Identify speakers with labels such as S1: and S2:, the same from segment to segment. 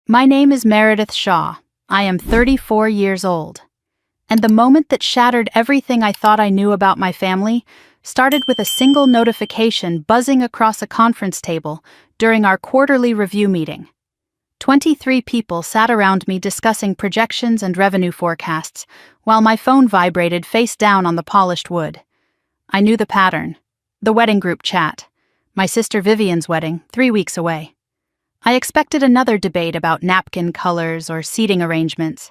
S1: My name is Meredith Shaw. I am 34 years old. And the moment that shattered everything I thought I knew about my family started with a single notification buzzing across a conference table during our quarterly review meeting. 23 people sat around me discussing projections and revenue forecasts, while my phone vibrated face down on the polished wood. I knew the pattern. The wedding group chat. My sister Vivian's wedding, 3 weeks away. I expected another debate about napkin colors or seating arrangements.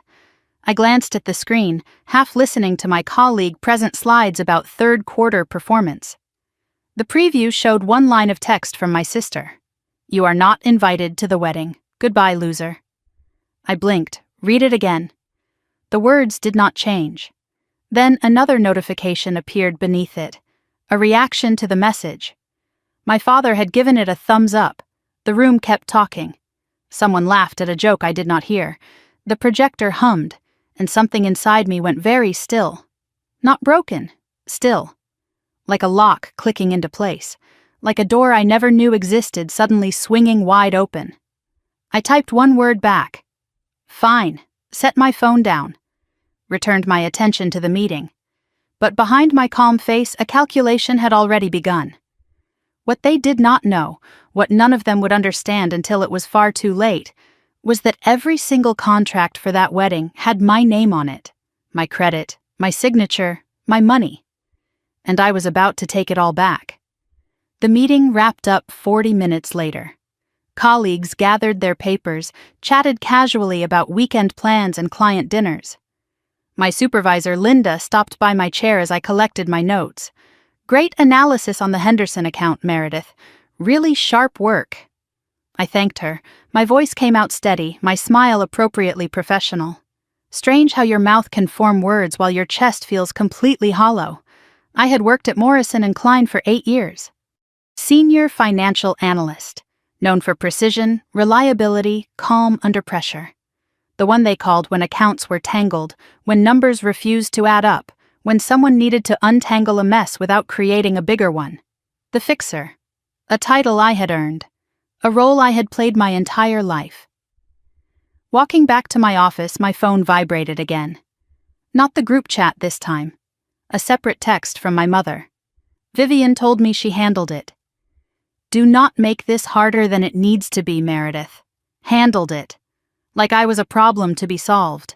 S1: I glanced at the screen, half listening to my colleague present slides about third quarter performance. The preview showed one line of text from my sister. "You are not invited to the wedding. Goodbye, loser." I blinked. Read it again. The words did not change. Then another notification appeared beneath it, a reaction to the message. My father had given it a thumbs up. The room kept talking. Someone laughed at a joke I did not hear. The projector hummed, and something inside me went very still. Not broken, still. Like a lock clicking into place. Like a door I never knew existed suddenly swinging wide open. I typed one word back. Fine. Set my phone down. Returned my attention to the meeting. But behind my calm face, a calculation had already begun. What they did not know, what none of them would understand until it was far too late, was that every single contract for that wedding had my name on it, my credit, my signature, my money. And I was about to take it all back. The meeting wrapped up 40 minutes later. Colleagues gathered their papers, chatted casually about weekend plans and client dinners. My supervisor, Linda, stopped by my chair as I collected my notes. "Great analysis on the Henderson account, Meredith. Really sharp work." I thanked her. My voice came out steady, my smile appropriately professional. Strange how your mouth can form words while your chest feels completely hollow. I had worked at Morrison & Klein for 8 years. Senior financial analyst, known for precision, reliability, calm under pressure. The one they called when accounts were tangled, when numbers refused to add up, when someone needed to untangle a mess without creating a bigger one. The fixer. A title I had earned. A role I had played my entire life. Walking back to my office, my phone vibrated again. Not the group chat this time. A separate text from my mother. Vivian told me she handled it. "Do not make this harder than it needs to be, Meredith." Handled it. Like I was a problem to be solved.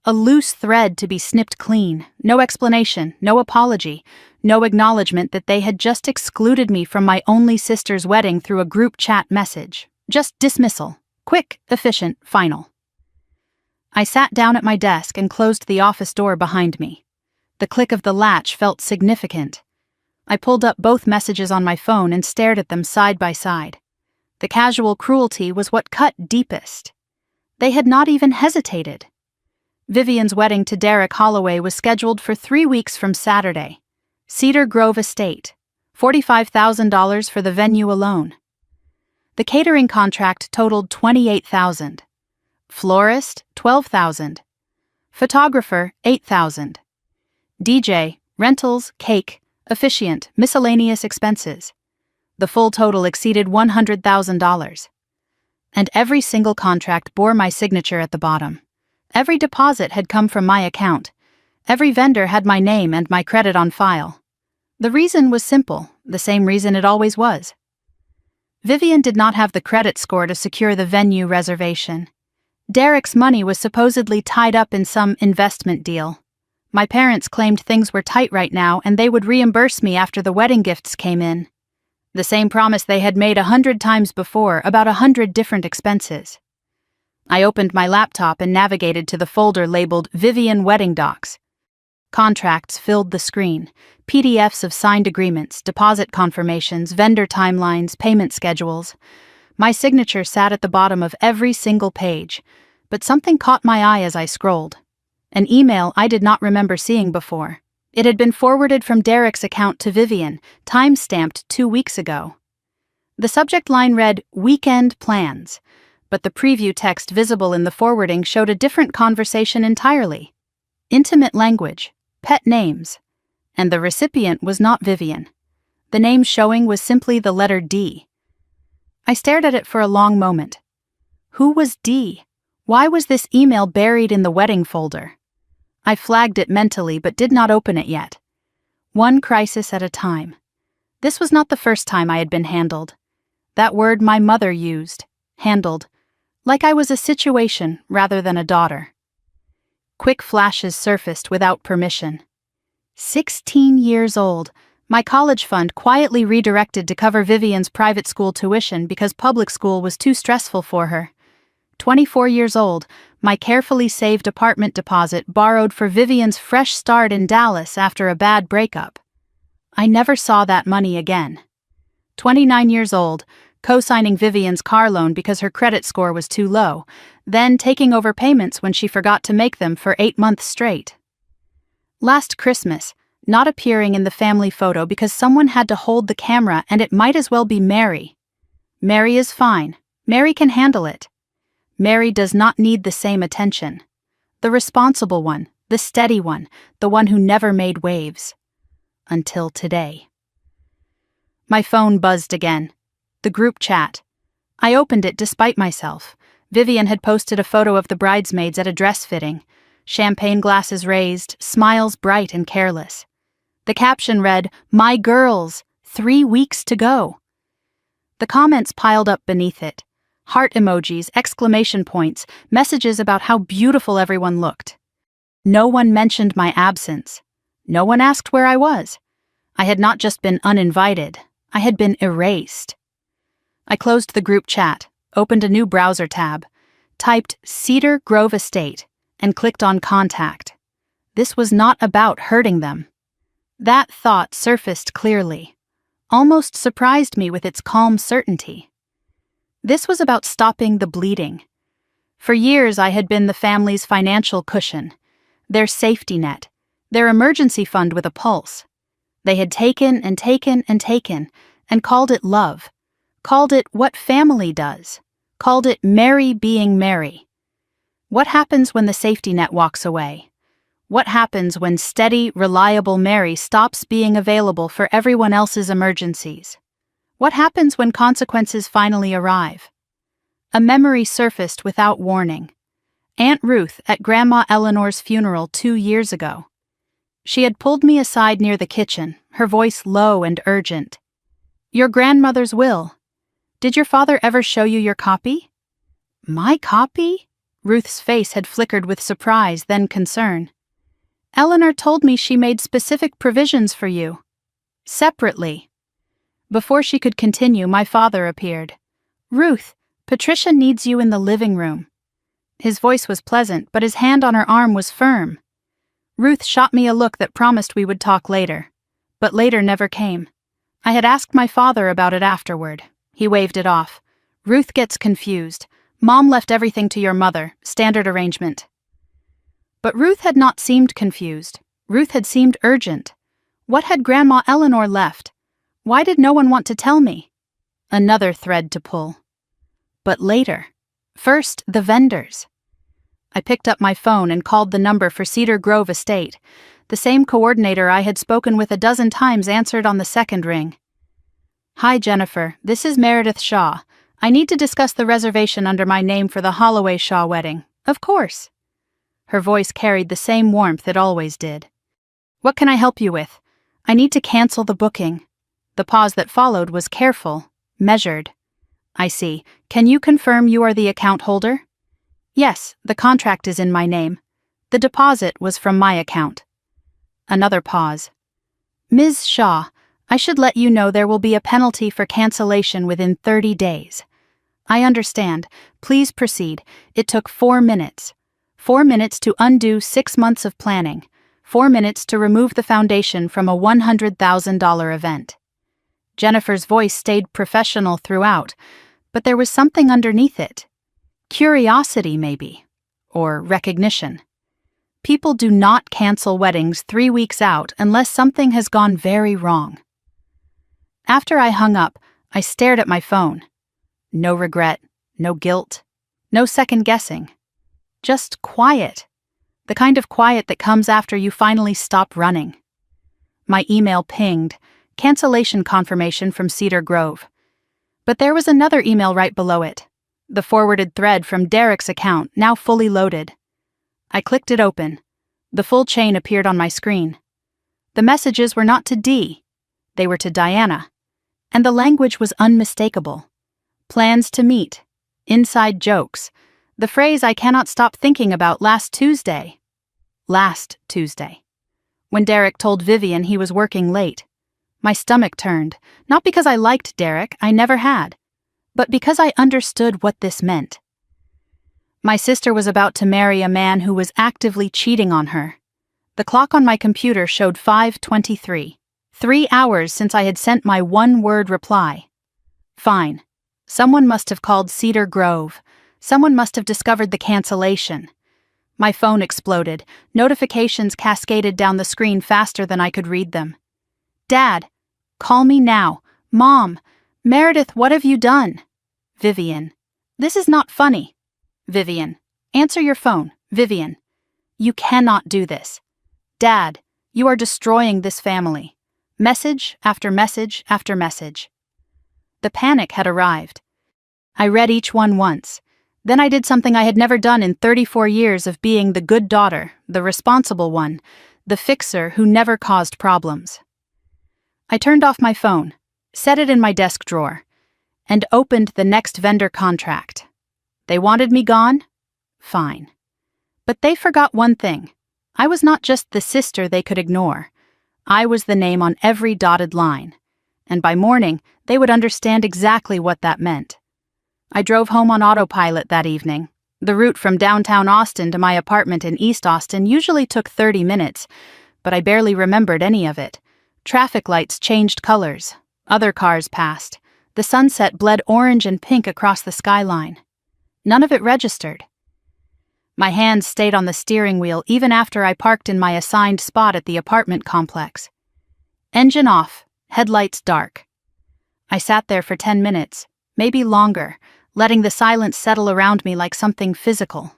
S1: A loose thread to be snipped clean, no explanation, no apology, no acknowledgement that they had just excluded me from my only sister's wedding through a group chat message. Just dismissal. Quick, efficient, final. I sat down at my desk and closed the office door behind me. The click of the latch felt significant. I pulled up both messages on my phone and stared at them side by side. The casual cruelty was what cut deepest. They had not even hesitated. Vivian's wedding to Derek Holloway was scheduled for 3 weeks from Saturday. Cedar Grove Estate, $45,000 for the venue alone. The catering contract totaled $28,000. Florist, $12,000. Photographer, $8,000. DJ, rentals, cake, officiant, miscellaneous expenses. The full total exceeded $100,000. And every single contract bore my signature at the bottom. Every deposit had come from my account. Every vendor had my name and my credit on file. The reason was simple, the same reason it always was. Vivian did not have the credit score to secure the venue reservation. Derek's money was supposedly tied up in some investment deal. My parents claimed things were tight right now and they would reimburse me after the wedding gifts came in. The same promise they had made 100 times before about 100 different expenses. I opened my laptop and navigated to the folder labeled Vivian Wedding Docs. Contracts filled the screen, PDFs of signed agreements, deposit confirmations, vendor timelines, payment schedules. My signature sat at the bottom of every single page, but something caught my eye as I scrolled. An email I did not remember seeing before. It had been forwarded from Derek's account to Vivian, time-stamped 2 weeks ago. The subject line read, "Weekend Plans," but the preview text visible in the forwarding showed a different conversation entirely. Intimate language, pet names, and the recipient was not Vivian. The name showing was simply the letter D. I stared at it for a long moment. Who was D? Why was this email buried in the wedding folder? I flagged it mentally but did not open it yet. One crisis at a time. This was not the first time I had been handled. That word my mother used, handled, like I was a situation rather than a daughter. Quick flashes surfaced without permission. 16 years old, my college fund quietly redirected to cover Vivian's private school tuition because public school was too stressful for her. 24 years old, my carefully saved apartment deposit borrowed for Vivian's fresh start in Dallas after a bad breakup. I never saw that money again. 29 years old, co-signing Vivian's car loan because her credit score was too low, then taking over payments when she forgot to make them for 8 months straight. Last Christmas, not appearing in the family photo because someone had to hold the camera and it might as well be Mary. Mary is fine. Mary can handle it. Mary does not need the same attention. The responsible one, the steady one, the one who never made waves. Until today. My phone buzzed again. The group chat. I opened it despite myself. Vivian had posted a photo of the bridesmaids at a dress fitting. Champagne glasses raised, smiles bright and careless. The caption read, "My girls, 3 weeks to go." The comments piled up beneath it. Heart emojis, exclamation points, messages about how beautiful everyone looked. No one mentioned my absence. No one asked where I was. I had not just been uninvited, I had been erased. I closed the group chat, opened a new browser tab, typed Cedar Grove Estate, and clicked on Contact. This was not about hurting them. That thought surfaced clearly, almost surprised me with its calm certainty. This was about stopping the bleeding. For years I had been the family's financial cushion, their safety net, their emergency fund with a pulse. They had taken and taken and taken, and called it love, called it what family does, called it Mary being Mary. What happens when the safety net walks away? What happens when steady, reliable Mary stops being available for everyone else's emergencies? What happens when consequences finally arrive? A memory surfaced without warning. Aunt Ruth at Grandma Eleanor's funeral 2 years ago. She had pulled me aside near the kitchen, her voice low and urgent. "Your grandmother's will. Did your father ever show you your copy?" "My copy?" Ruth's face had flickered with surprise, then concern. "Eleanor told me she made specific provisions for you. Separately." Before she could continue, my father appeared. "Ruth, Patricia needs you in the living room." His voice was pleasant, but his hand on her arm was firm. Ruth shot me a look that promised we would talk later. But later never came. I had asked my father about it afterward. He waved it off. "Ruth gets confused. Mom left everything to your mother, standard arrangement." But Ruth had not seemed confused. Ruth had seemed urgent. What had Grandma Eleanor left? Why did no one want to tell me? Another thread to pull. But later. First, the vendors. I picked up my phone and called the number for Cedar Grove Estate. The same coordinator I had spoken with a dozen times answered on the second ring. "Hi, Jennifer. This is Meredith Shaw. I need to discuss the reservation under my name for the Holloway Shaw wedding." "Of course." Her voice carried the same warmth it always did. "What can I help you with? I need to cancel the booking." The pause that followed was careful, measured. "I see. Can you confirm you are the account holder?" "Yes, the contract is in my name. The deposit was from my account." Another pause. "Ms. Shaw, I should let you know there will be a penalty for cancellation within 30 days. I understand. Please proceed. It took 4 minutes. 4 minutes to undo 6 months of planning. 4 minutes to remove the foundation from a $100,000 event." Jennifer's voice stayed professional throughout, but there was something underneath it. Curiosity, maybe. Or recognition. People do not cancel weddings 3 weeks out unless something has gone very wrong. After I hung up, I stared at my phone. No regret, no guilt, no second-guessing. Just quiet. The kind of quiet that comes after you finally stop running. My email pinged, cancellation confirmation from Cedar Grove. But there was another email right below it. The forwarded thread from Derek's account, now fully loaded. I clicked it open. The full chain appeared on my screen. The messages were not to Dee. They were to Diana. And the language was unmistakable. Plans to meet. Inside jokes. The phrase I cannot stop thinking about last Tuesday. Last Tuesday. When Derek told Vivian he was working late. My stomach turned, not because I liked Derek, I never had, but because I understood what this meant. My sister was about to marry a man who was actively cheating on her. The clock on my computer showed 5:23. 3 hours since I had sent my one-word reply. Fine. Someone must have called Cedar Grove. Someone must have discovered the cancellation. My phone exploded. Notifications cascaded down the screen faster than I could read them. Dad, call me now. Mom, Meredith, what have you done? Vivian, this is not funny. Vivian, answer your phone. Vivian, you cannot do this. Dad, you are destroying this family. Message after message after message. The panic had arrived. I read each one once. Then I did something I had never done in 34 years of being the good daughter, the responsible one, the fixer who never caused problems. I turned off my phone, set it in my desk drawer, and opened the next vendor contract. They wanted me gone? Fine. But they forgot one thing. I was not just the sister they could ignore. I was the name on every dotted line. And by morning, they would understand exactly what that meant. I drove home on autopilot that evening. The route from downtown Austin to my apartment in East Austin usually took 30 minutes, but I barely remembered any of it. Traffic lights changed colors. Other cars passed. The sunset bled orange and pink across the skyline. None of it registered. My hands stayed on the steering wheel even after I parked in my assigned spot at the apartment complex. Engine off, headlights dark. I sat there for 10 minutes, maybe longer, letting the silence settle around me like something physical.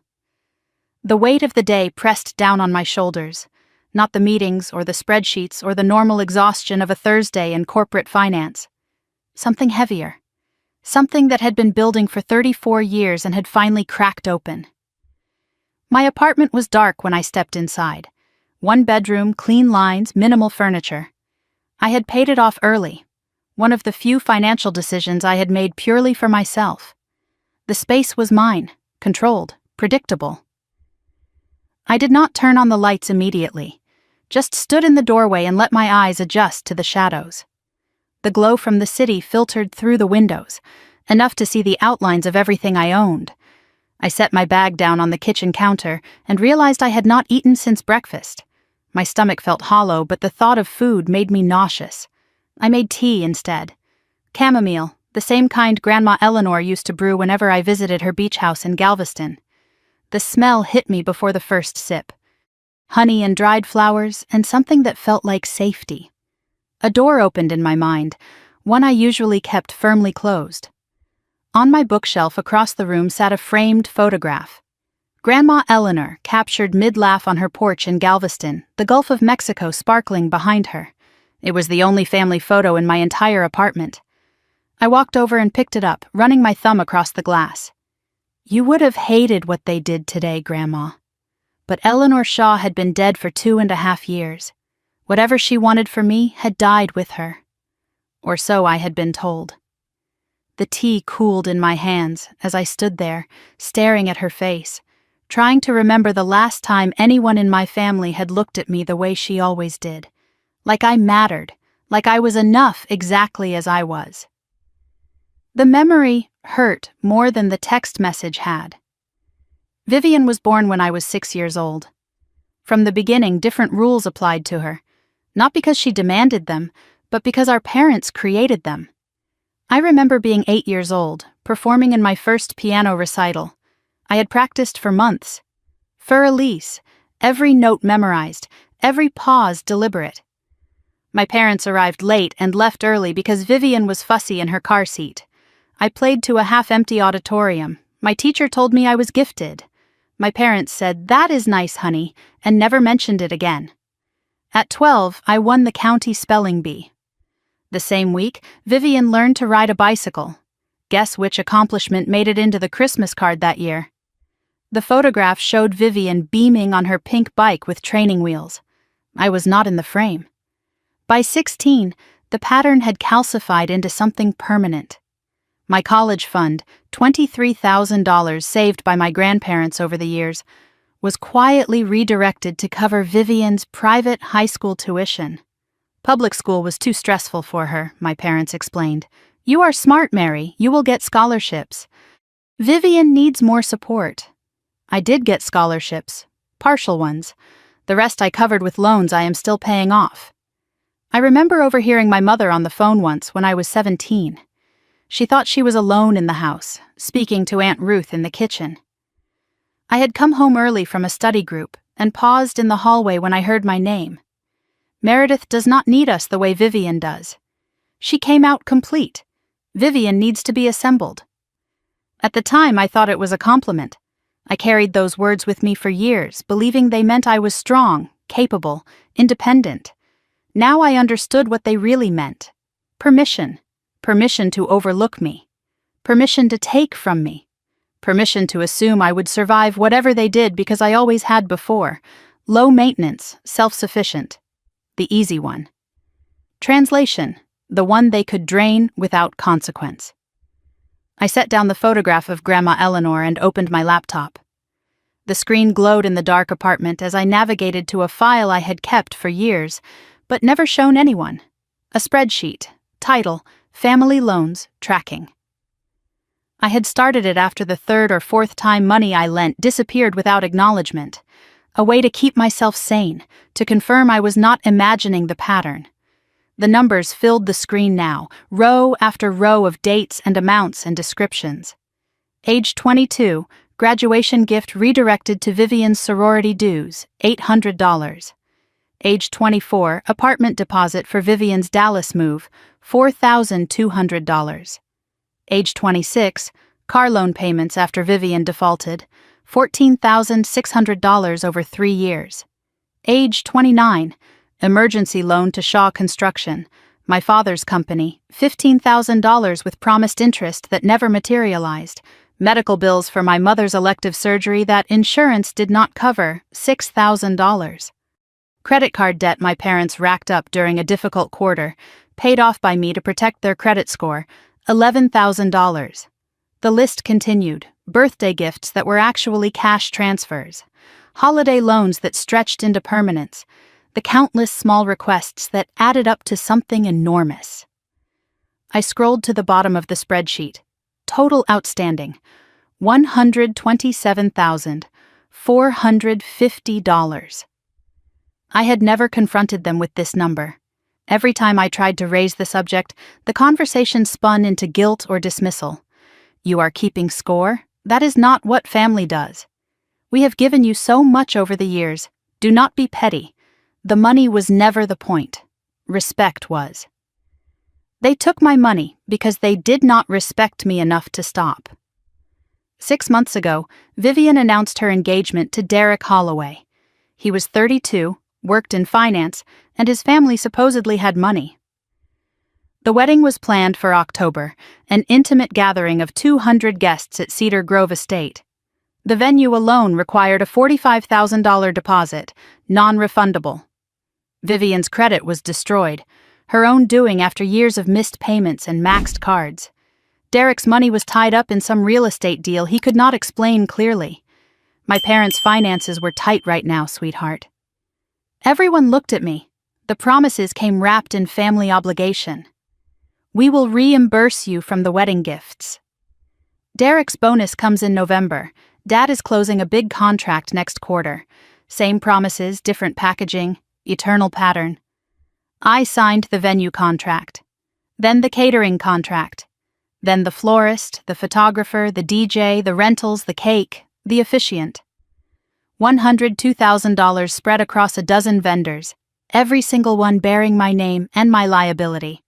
S1: The weight of the day pressed down on my shoulders, not the meetings or the spreadsheets or the normal exhaustion of a Thursday in corporate finance. Something heavier. Something that had been building for 34 years and had finally cracked open. My apartment was dark when I stepped inside. 1 bedroom, clean lines, minimal furniture. I had paid it off early. One of the few financial decisions I had made purely for myself. The space was mine, controlled, predictable. I did not turn on the lights immediately, just stood in the doorway and let my eyes adjust to the shadows. The glow from the city filtered through the windows, enough to see the outlines of everything I owned. I set my bag down on the kitchen counter and realized I had not eaten since breakfast. My stomach felt hollow, but the thought of food made me nauseous. I made tea instead. Chamomile, the same kind Grandma Eleanor used to brew whenever I visited her beach house in Galveston. The smell hit me before the first sip. Honey and dried flowers, and something that felt like safety. A door opened in my mind, one I usually kept firmly closed. On my bookshelf across the room sat a framed photograph. Grandma Eleanor, captured mid-laugh on her porch in Galveston, the Gulf of Mexico sparkling behind her. It was the only family photo in my entire apartment. I walked over and picked it up, running my thumb across the glass. You would have hated what they did today, Grandma. But Eleanor Shaw had been dead for 2.5 years. Whatever she wanted for me had died with her. Or so I had been told. The tea cooled in my hands as I stood there, staring at her face, trying to remember the last time anyone in my family had looked at me the way she always did. Like I mattered, like I was enough exactly as I was. The memory hurt more than the text message had. Vivian was born when I was 6 years old. From the beginning, different rules applied to her, not because she demanded them, but because our parents created them. I remember being 8 years old, performing in my first piano recital. I had practiced for months. For Elise, every note memorized, every pause deliberate. My parents arrived late and left early because Vivian was fussy in her car seat. I played to a half-empty auditorium. My teacher told me I was gifted. My parents said, "That is nice, honey," and never mentioned it again. At 12, I won the county spelling bee. The same week, Vivian learned to ride a bicycle. Guess which accomplishment made it into the Christmas card that year? The photograph showed Vivian beaming on her pink bike with training wheels. I was not in the frame. By 16, the pattern had calcified into something permanent. My college fund, $23,000 saved by my grandparents over the years, was quietly redirected to cover Vivian's private high school tuition. Public school was too stressful for her, my parents explained. You are smart, Mary. You will get scholarships. Vivian needs more support. I did get scholarships, partial ones. The rest I covered with loans I am still paying off. I remember overhearing my mother on the phone once when I was 17. She thought she was alone in the house, speaking to Aunt Ruth in the kitchen. I had come home early from a study group and paused in the hallway when I heard my name. Meredith does not need us the way Vivian does. She came out complete. Vivian needs to be assembled. At the time, I thought it was a compliment. I carried those words with me for years, believing they meant I was strong, capable, independent. Now I understood what they really meant. Permission. Permission to overlook me. Permission to take from me. Permission to assume I would survive whatever they did because I always had before. Low maintenance, self-sufficient. The easy one. Translation. The one they could drain without consequence. I set down the photograph of Grandma Eleanor and opened my laptop. The screen glowed in the dark apartment as I navigated to a file I had kept for years, but never shown anyone. A spreadsheet. Title, Family Loans Tracking. I had started it after the third or fourth time money I lent disappeared without acknowledgement. A way to keep myself sane, to confirm I was not imagining the pattern. The numbers filled the screen now, row after row of dates and amounts and descriptions. Age 22, graduation gift redirected to Vivian's sorority dues, $800. Age 24, apartment deposit for Vivian's Dallas move, $4,200. Age 26, car loan payments after Vivian defaulted, $14,600 over 3 years. Age 29, emergency loan to Shaw Construction, my father's company, $15,000 with promised interest that never materialized. Medical bills for my mother's elective surgery that insurance did not cover, $6,000. Credit card debt my parents racked up during a difficult quarter, paid off by me to protect their credit score, $11,000. The list continued. Birthday gifts that were actually cash transfers. Holiday loans that stretched into permanence. The countless small requests that added up to something enormous. I scrolled to the bottom of the spreadsheet. Total outstanding, $127,450. I had never confronted them with this number. Every time I tried to raise the subject, the conversation spun into guilt or dismissal. You are keeping score? That is not what family does. We have given you so much over the years. Do not be petty. The money was never the point. Respect was. They took my money because they did not respect me enough to stop. 6 months ago, Vivian announced her engagement to Derek Holloway. He was 32, worked in finance, and his family supposedly had money. The wedding was planned for October, an intimate gathering of 200 guests at Cedar Grove Estate. The venue alone required a $45,000 deposit, non-refundable. Vivian's credit was destroyed, her own doing after years of missed payments and maxed cards. Derek's money was tied up in some real estate deal he could not explain clearly. My parents' finances were tight right now, sweetheart. Everyone looked at me. The promises came wrapped in family obligation. We will reimburse you from the wedding gifts. Derek's bonus comes in November. Dad is closing a big contract next quarter. Same promises, different packaging, eternal pattern. I signed the venue contract. Then the catering contract. Then the florist, the photographer, the DJ, the rentals, the cake, the officiant. $102,000 spread across a dozen vendors, every single one bearing my name and my liability.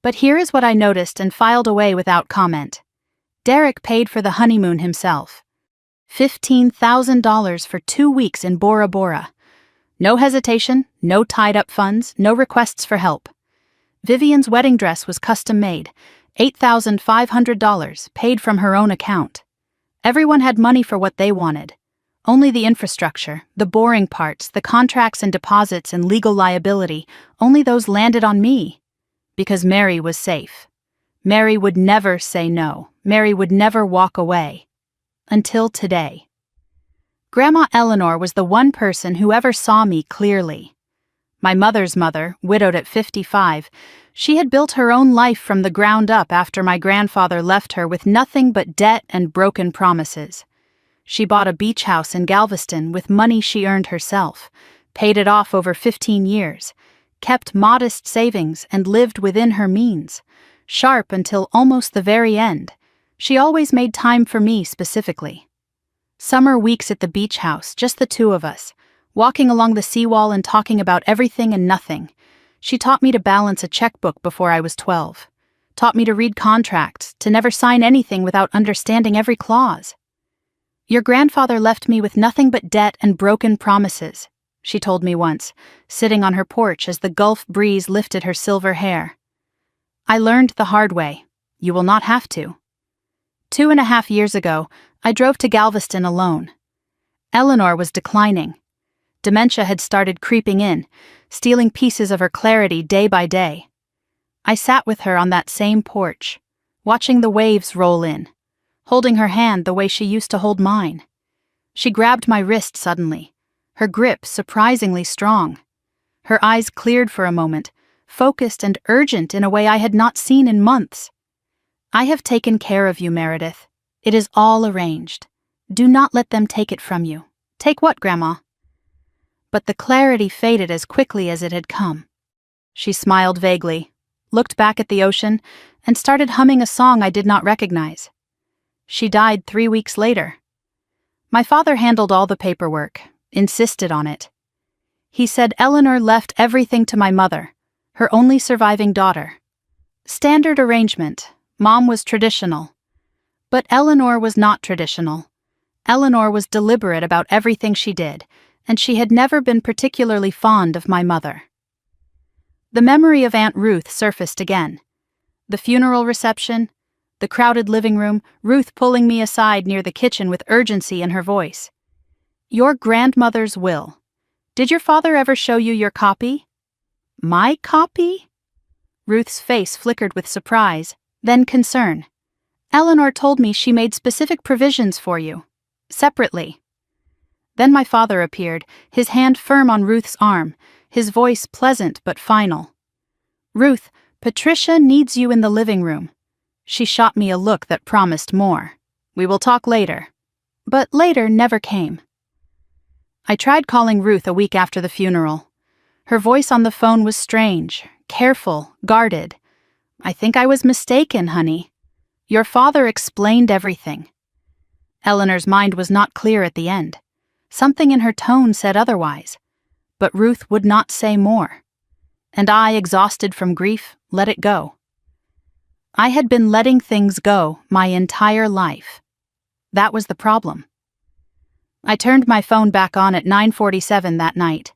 S1: But here is what I noticed and filed away without comment. Derek paid for the honeymoon himself. $15,000 for 2 weeks in Bora Bora. No hesitation, no tied-up funds, no requests for help. Vivian's wedding dress was custom-made, $8,500, paid from her own account. Everyone had money for what they wanted. Only the infrastructure, the boring parts, the contracts and deposits and legal liability, only those landed on me. Because Mary was safe. Mary would never say no. Mary would never walk away. Until today. Grandma Eleanor was the one person who ever saw me clearly. My mother's mother, widowed at 55, she had built her own life from the ground up after my grandfather left her with nothing but debt and broken promises. She bought a beach house in Galveston with money she earned herself, paid it off over 15 years, kept modest savings and lived within her means, sharp until almost the very end. She always made time for me specifically. Summer weeks at the beach house, just the two of us, walking along the seawall and talking about everything and nothing. She taught me to balance a checkbook before I was 12. Taught me to read contracts, to never sign anything without understanding every clause. Your grandfather left me with nothing but debt and broken promises, she told me once, sitting on her porch as the Gulf breeze lifted her silver hair. I learned the hard way. You will not have to. 2.5 years ago, I drove to Galveston alone. Eleanor was declining. Dementia had started creeping in, stealing pieces of her clarity day by day. I sat with her on that same porch, watching the waves roll in, holding her hand the way she used to hold mine. She grabbed my wrist suddenly, her grip surprisingly strong. Her eyes cleared for a moment, focused and urgent in a way I had not seen in months. I have taken care of you, Meredith. It is all arranged. Do not let them take it from you. Take what, Grandma? But the clarity faded as quickly as it had come. She smiled vaguely, looked back at the ocean, and started humming a song I did not recognize. She died 3 weeks later. My father handled all the paperwork, insisted on it. He said Eleanor left everything to my mother, her only surviving daughter. Standard arrangement. Mom was traditional. But Eleanor was not traditional. Eleanor was deliberate about everything she did, and she had never been particularly fond of my mother. The memory of Aunt Ruth surfaced again. The funeral reception, the crowded living room, Ruth pulling me aside near the kitchen with urgency in her voice. Your grandmother's will. Did your father ever show you your copy? My copy? Ruth's face flickered with surprise, then concern. Eleanor told me she made specific provisions for you. Separately. Then my father appeared, his hand firm on Ruth's arm, his voice pleasant but final. Ruth, Patricia needs you in the living room. She shot me a look that promised more. We will talk later. But later never came. I tried calling Ruth a week after the funeral. Her voice on the phone was strange, careful, guarded. I think I was mistaken, honey. Your father explained everything. Eleanor's mind was not clear at the end. Something in her tone said otherwise. But Ruth would not say more. And I, exhausted from grief, let it go. I had been letting things go my entire life. That was the problem. I turned my phone back on at 9:47 that night.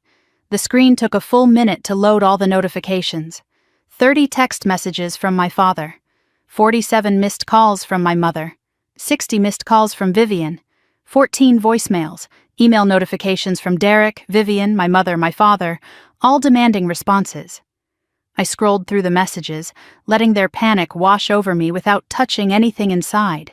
S1: The screen took a full minute to load all the notifications. 30 text messages from my father. 47 missed calls from my mother. 60 missed calls from Vivian. 14 voicemails, email notifications from Derek, Vivian, my mother, my father, all demanding responses. I scrolled through the messages, letting their panic wash over me without touching anything inside.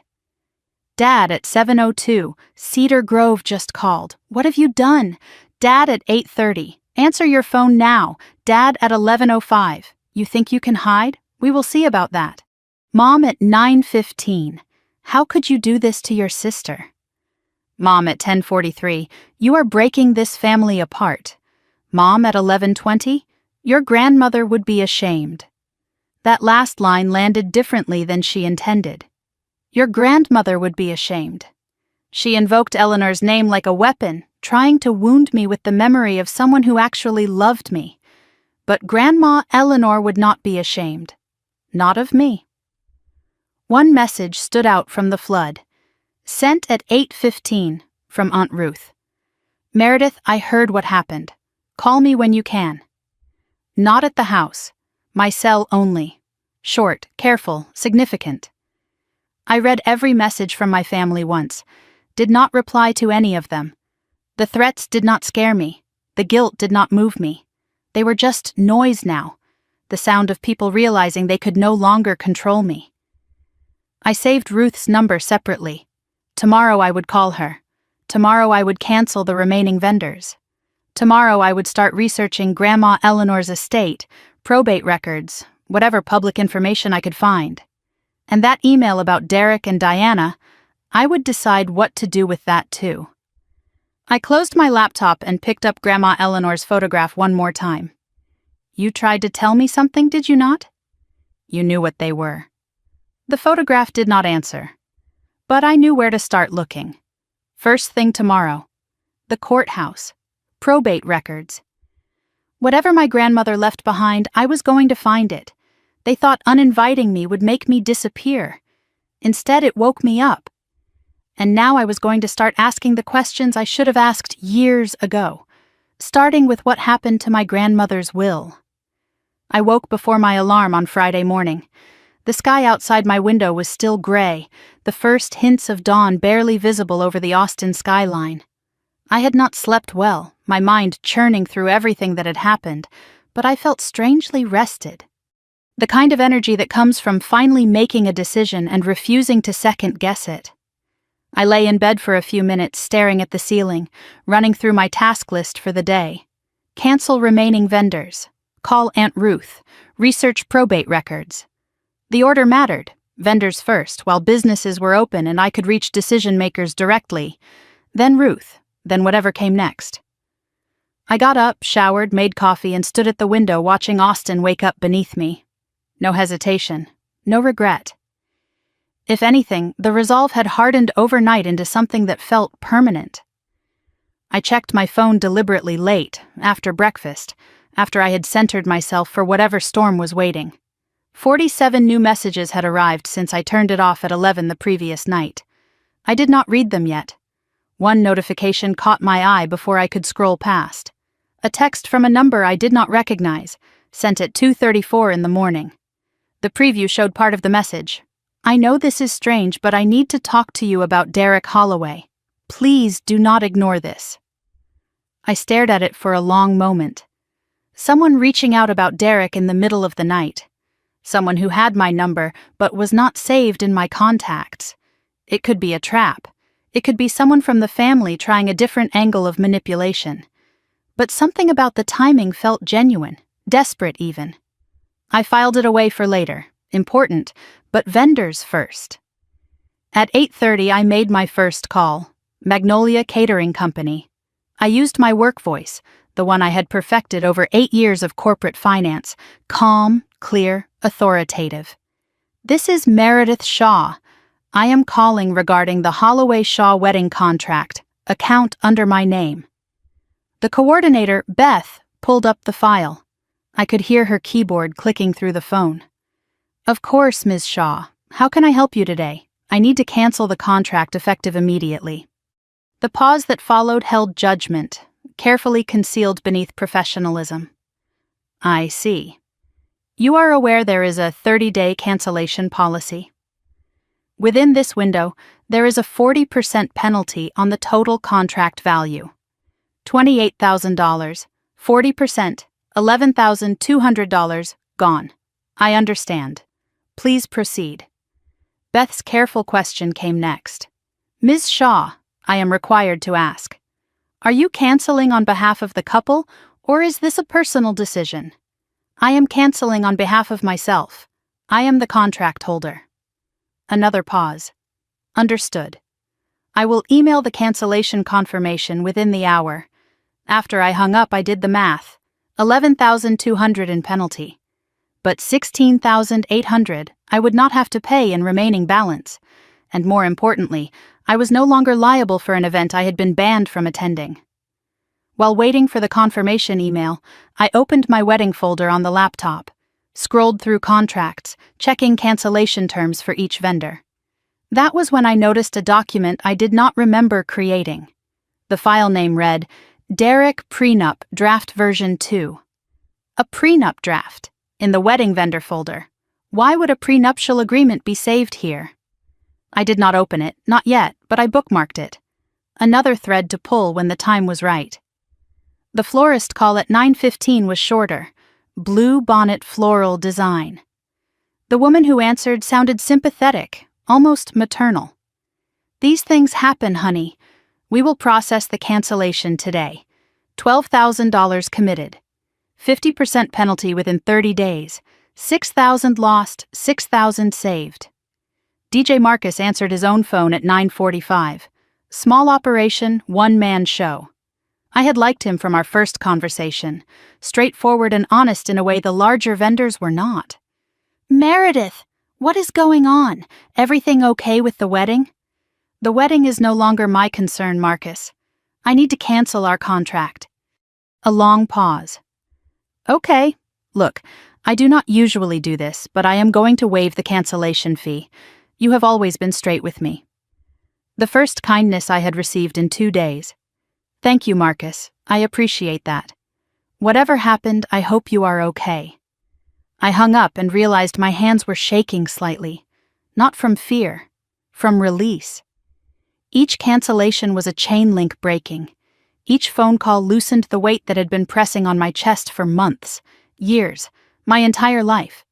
S1: Dad at 7:02, Cedar Grove just called. What have you done? Dad at 8:30. Answer your phone now. Dad at 11:05. You think you can hide? We will see about that. Mom at 9:15. How could you do this to your sister? Mom at 10:43. You are breaking this family apart. Mom at 11:20. Your grandmother would be ashamed. That last line landed differently than she intended. Your grandmother would be ashamed. She invoked Eleanor's name like a weapon, trying to wound me with the memory of someone who actually loved me. But Grandma Eleanor would not be ashamed. Not of me. One message stood out from the flood. Sent at 8:15 from Aunt Ruth. Meredith, I heard what happened. Call me when you can. Not at the house. My cell only. Short, careful, significant. I read every message from my family once, did not reply to any of them. The threats did not scare me. The guilt did not move me. They were just noise now, the sound of people realizing they could no longer control me. I saved Ruth's number separately. Tomorrow I would call her. Tomorrow I would cancel the remaining vendors. Tomorrow I would start researching Grandma Eleanor's estate, probate records, whatever public information I could find. And that email about Derek and Diana, I would decide what to do with that too. I closed my laptop and picked up Grandma Eleanor's photograph one more time. You tried to tell me something, did you not? You knew what they were. The photograph did not answer. But I knew where to start looking. First thing tomorrow. The courthouse. Probate records. Whatever my grandmother left behind, I was going to find it. They thought uninviting me would make me disappear. Instead, it woke me up. And now I was going to start asking the questions I should have asked years ago, starting with what happened to my grandmother's will. I woke before my alarm on Friday morning. The sky outside my window was still gray, the first hints of dawn barely visible over the Austin skyline. I had not slept well, my mind churning through everything that had happened, but I felt strangely rested. The kind of energy that comes from finally making a decision and refusing to second-guess it. I lay in bed for a few minutes, staring at the ceiling, running through my task list for the day. Cancel remaining vendors. Call Aunt Ruth. Research probate records. The order mattered. Vendors first, while businesses were open and I could reach decision-makers directly. Then Ruth. Then whatever came next. I got up, showered, made coffee, and stood at the window watching Austin wake up beneath me. No hesitation. No regret. If anything, the resolve had hardened overnight into something that felt permanent. I checked my phone deliberately late, after breakfast, after I had centered myself for whatever storm was waiting. 47 new messages had arrived since I turned it off at 11 the previous night. I did not read them yet. One notification caught my eye before I could scroll past. A text from a number I did not recognize, sent at 2:34 in the morning. The preview showed part of the message. I know this is strange, but I need to talk to you about Derek Holloway. Please do not ignore this. I stared at it for a long moment. Someone reaching out about Derek in the middle of the night. Someone who had my number, but was not saved in my contacts. It could be a trap. It could be someone from the family trying a different angle of manipulation. But something about the timing felt genuine, desperate even. I filed it away for later. Important, but vendors first. At 8:30, I made my first call. Magnolia Catering Company. I used my work voice, the one I had perfected over 8 years of corporate finance, calm, clear, authoritative. This is Meredith Shaw. I am calling regarding the Holloway-Shaw wedding contract, account under my name. The coordinator, Beth, pulled up the file. I could hear her keyboard clicking through the phone. Of course, Ms. Shaw. How can I help you today? I need to cancel the contract effective immediately. The pause that followed held judgment, carefully concealed beneath professionalism. I see. You are aware there is a 30-day cancellation policy. Within this window, there is a 40% penalty on the total contract value. $28,000, 40%, $11,200, gone. I understand. Please proceed. Beth's careful question came next. Ms. Shaw, I am required to ask, are you canceling on behalf of the couple, or is this a personal decision? I am canceling on behalf of myself. I am the contract holder. Another pause. Understood. I will email the cancellation confirmation within the hour. After I hung up, I did the math. $11,200 in penalty. But $16,800 I would not have to pay in remaining balance. And more importantly, I was no longer liable for an event I had been banned from attending. While waiting for the confirmation email, I opened my wedding folder on the laptop, scrolled through contracts, checking cancellation terms for each vendor. That was when I noticed a document I did not remember creating. The file name read, Derek Prenup Draft Version 2. A prenup draft, in the wedding vendor folder. Why would a prenuptial agreement be saved here? I did not open it, not yet, but I bookmarked it. Another thread to pull when the time was right. The florist call at 9:15 was shorter. Blue bonnet floral design. The woman who answered sounded sympathetic, almost maternal. These things happen, honey. We will process the cancellation today. $12,000 committed. 50% penalty within 30 days. 6,000 lost, 6,000 saved. DJ Marcus answered his own phone at 9:45. Small operation, one-man show. I had liked him from our first conversation, straightforward and honest in a way the larger vendors were not. Meredith, what is going on? Everything okay with the wedding? The wedding is no longer my concern, Marcus. I need to cancel our contract. A long pause. Okay, look, I do not usually do this, but I am going to waive the cancellation fee. You have always been straight with me. The first kindness I had received in 2 days. Thank you, Marcus. I appreciate that. Whatever happened, I hope you are okay. I hung up and realized my hands were shaking slightly. Not from fear, from release. Each cancellation was a chain link breaking. Each phone call loosened the weight that had been pressing on my chest for months, years, my entire life.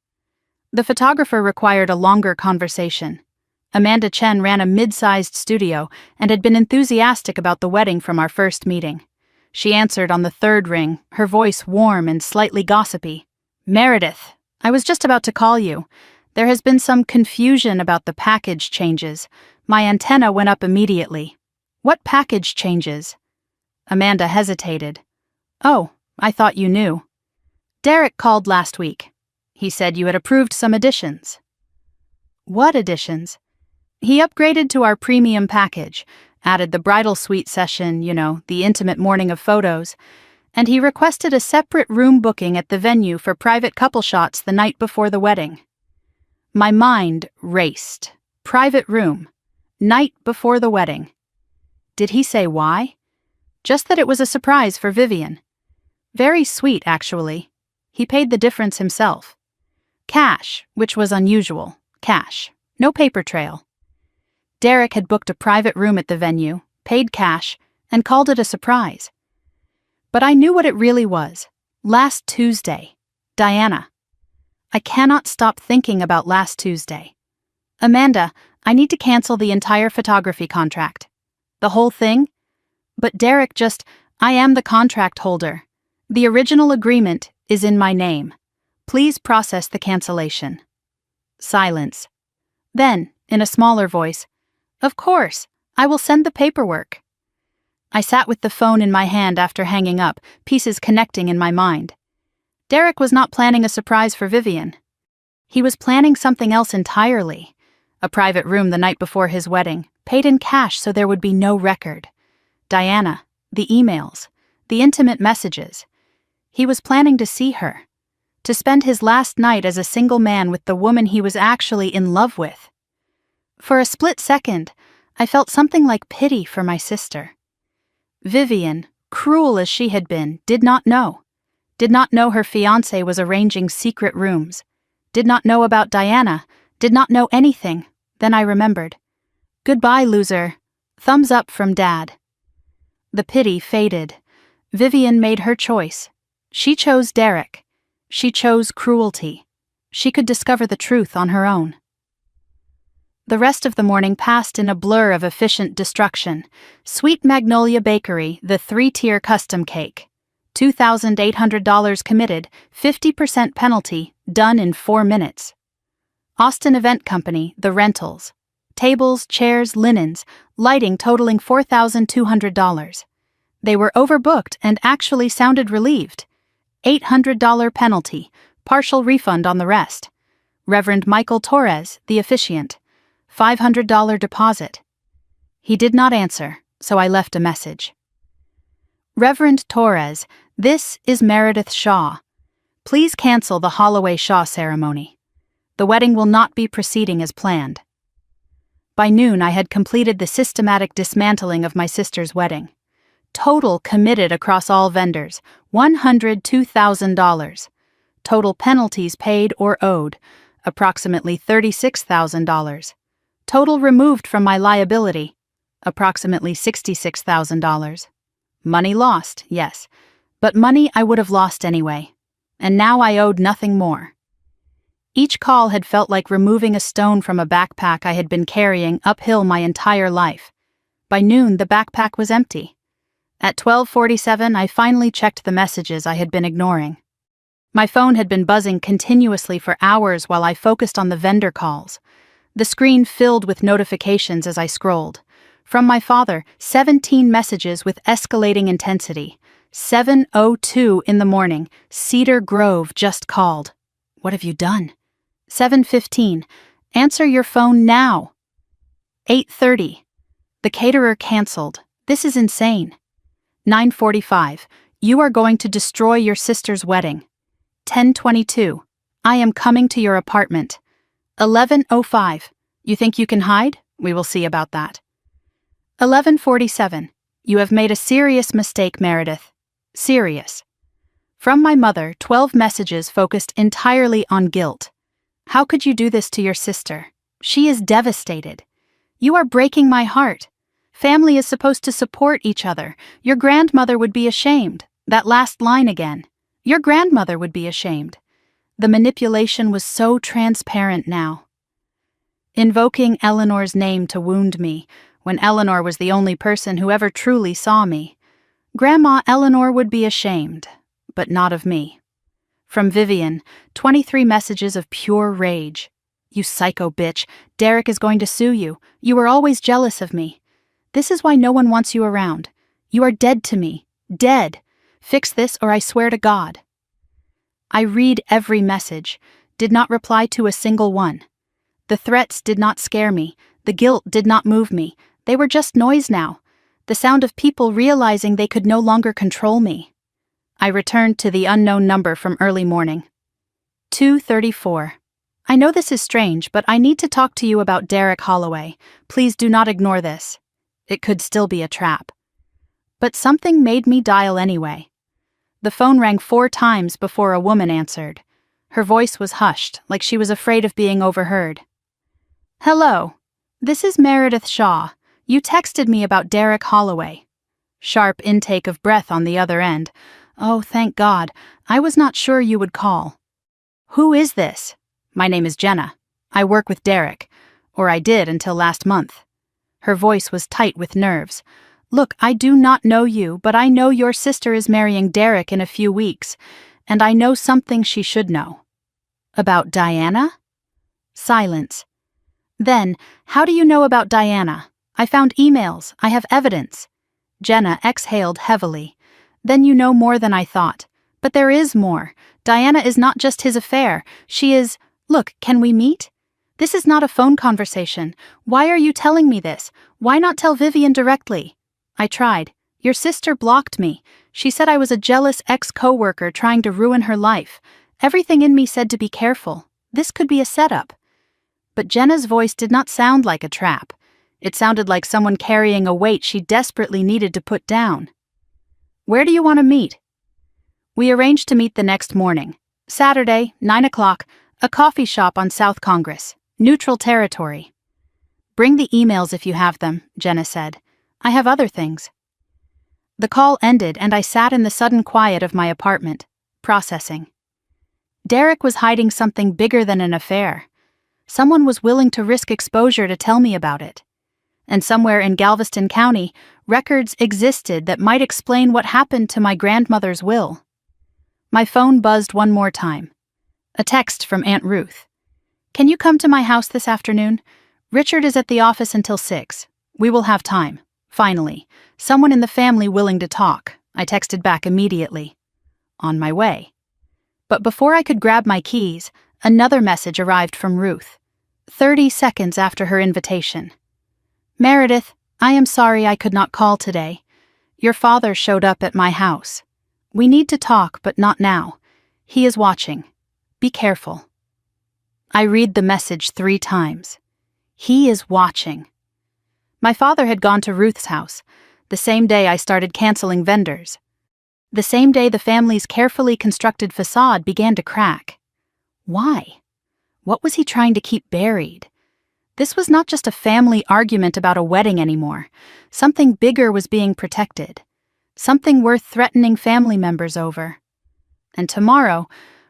S1: The photographer required a longer conversation. Amanda Chen ran a mid-sized studio and had been enthusiastic about the wedding from our first meeting. She answered on the third ring, her voice warm and slightly gossipy. Meredith, I was just about to call you. There has been some confusion about the package changes. My antenna went up immediately. What package changes? Amanda hesitated. Oh, I thought you knew. Derek called last week. He said you had approved some additions. What additions? He upgraded to our premium package, added the bridal suite session, the intimate morning of photos, and he requested a separate room booking at the venue for private couple shots the night before the wedding. My mind raced. Private room. Night before the wedding. Did he say why? Just that it was a surprise for Vivian. Very sweet, actually. He paid the difference himself. Cash, which was unusual. Cash. No paper trail. Derek had booked a private room at the venue, paid cash, and called it a surprise. But I knew what it really was. Last Tuesday. Diana. I cannot stop thinking about last Tuesday. Amanda, I need to cancel the entire photography contract. The whole thing? But Derek I am the contract holder. The original agreement is in my name. Please process the cancellation. Silence. Then, in a smaller voice, of course, I will send the paperwork. I sat with the phone in my hand after hanging up, pieces connecting in my mind. Derek was not planning a surprise for Vivian. He was planning something else entirely. A private room the night before his wedding, paid in cash so there would be no record. Diana, the emails, the intimate messages. He was planning to see her. To spend his last night as a single man with the woman he was actually in love with. For a split second, I felt something like pity for my sister. Vivian, cruel as she had been, did not know her fiancé was arranging secret rooms, did not know about Diana, did not know anything. Then I remembered. Goodbye, loser. Thumbs up from Dad. The pity faded. Vivian made her choice. She chose Derek. She chose cruelty. She could discover the truth on her own. The rest of the morning passed in a blur of efficient destruction. Sweet Magnolia Bakery, the 3-tier custom cake. $2,800 committed, 50% penalty, done in 4 minutes. Austin Event Company, the rentals. Tables, chairs, linens, lighting totaling $4,200. They were overbooked and actually sounded relieved. $800 penalty, partial refund on the rest. Reverend Michael Torres, the officiant. $500 deposit. He did not answer, so I left a message. Reverend Torres, this is Meredith Shaw. Please cancel the Holloway Shaw ceremony. The wedding will not be proceeding as planned. By noon, I had completed the systematic dismantling of my sister's wedding. Total committed across all vendors, $102,000. Total penalties paid or owed, approximately $36,000. Total removed from my liability, approximately $66,000. Money lost, yes, but money I would have lost anyway, and now I owed nothing more. Each call had felt like removing a stone from a backpack I had been carrying uphill my entire life. By noon, the backpack was empty. At 12:47, I finally checked the messages I had been ignoring. My phone had been buzzing continuously for hours while I focused on the vendor calls. The screen filled with notifications as I scrolled. From my father, 17 messages with escalating intensity. 7:02 in the morning, Cedar Grove just called. What have you done? 7:15, answer your phone now. 8:30, the caterer canceled. This is insane. 9:45, you are going to destroy your sister's wedding. 10:22, I am coming to your apartment. 11:05, you think you can hide? We will see about that. 11:47, you have made a serious mistake, Meredith. Serious. From my mother, 12 messages focused entirely on guilt. How could you do this to your sister? She is devastated. You are breaking my heart. Family is supposed to support each other. Your grandmother would be ashamed. That last line again. Your grandmother would be ashamed. The manipulation was so transparent now. Invoking Eleanor's name to wound me, when Eleanor was the only person who ever truly saw me. Grandma Eleanor would be ashamed, but not of me. From Vivian, 23 messages of pure rage. You psycho bitch, Derek is going to sue you. You were always jealous of me. This is why no one wants you around. You are dead to me. Dead. Fix this or I swear to God. I read every message, did not reply to a single one. The threats did not scare me. The guilt did not move me. They were just noise now. The sound of people realizing they could no longer control me. I returned to the unknown number from early morning. 2:34. I know this is strange, but I need to talk to you about Derek Holloway. Please do not ignore this. It could still be a trap. But something made me dial anyway. The phone rang 4 times before a woman answered. Her voice was hushed, like she was afraid of being overheard. Hello. This is Meredith Shaw. You texted me about Derek Holloway. Sharp intake of breath on the other end. Oh, thank God. I was not sure you would call. Who is this? My name is Jenna. I work with Derek. Or I did until last month. Her voice was tight with nerves. Look, I do not know you, but I know your sister is marrying Derek in a few weeks, and I know something she should know. About Diana? Silence. Then, how do you know about Diana? I found emails. I have evidence. Jenna exhaled heavily. Then you know more than I thought. But there is more. Diana is not just his affair. She is... Look, can we meet? This is not a phone conversation. Why are you telling me this? Why not tell Vivian directly? I tried. Your sister blocked me. She said I was a jealous ex-coworker trying to ruin her life. Everything in me said to be careful. This could be a setup. But Jenna's voice did not sound like a trap. It sounded like someone carrying a weight she desperately needed to put down. Where do you want to meet? We arranged to meet the next morning. Saturday, 9 o'clock, a coffee shop on South Congress. Neutral territory. Bring the emails if you have them, Jenna said. I have other things. The call ended and I sat in the sudden quiet of my apartment, processing. Derek was hiding something bigger than an affair. Someone was willing to risk exposure to tell me about it. And somewhere in Galveston County, records existed that might explain what happened to my grandmother's will. My phone buzzed one more time. A text from Aunt Ruth. Can you come to my house this afternoon? Richard is at the office until 6. We will have time. Finally, someone in the family willing to talk. I texted back immediately. On my way. But before I could grab my keys, another message arrived from Ruth. 30 seconds after her invitation. Meredith, I am sorry I could not call today. Your father showed up at my house. We need to talk, but not now. He is watching. Be careful. I read the message 3 times. He is watching. My father had gone to Ruth's house, the same day I started canceling vendors. The same day the family's carefully constructed facade began to crack. Why? What was he trying to keep buried? This was not just a family argument about a wedding anymore. Something bigger was being protected. Something worth threatening family members over. And tomorrow,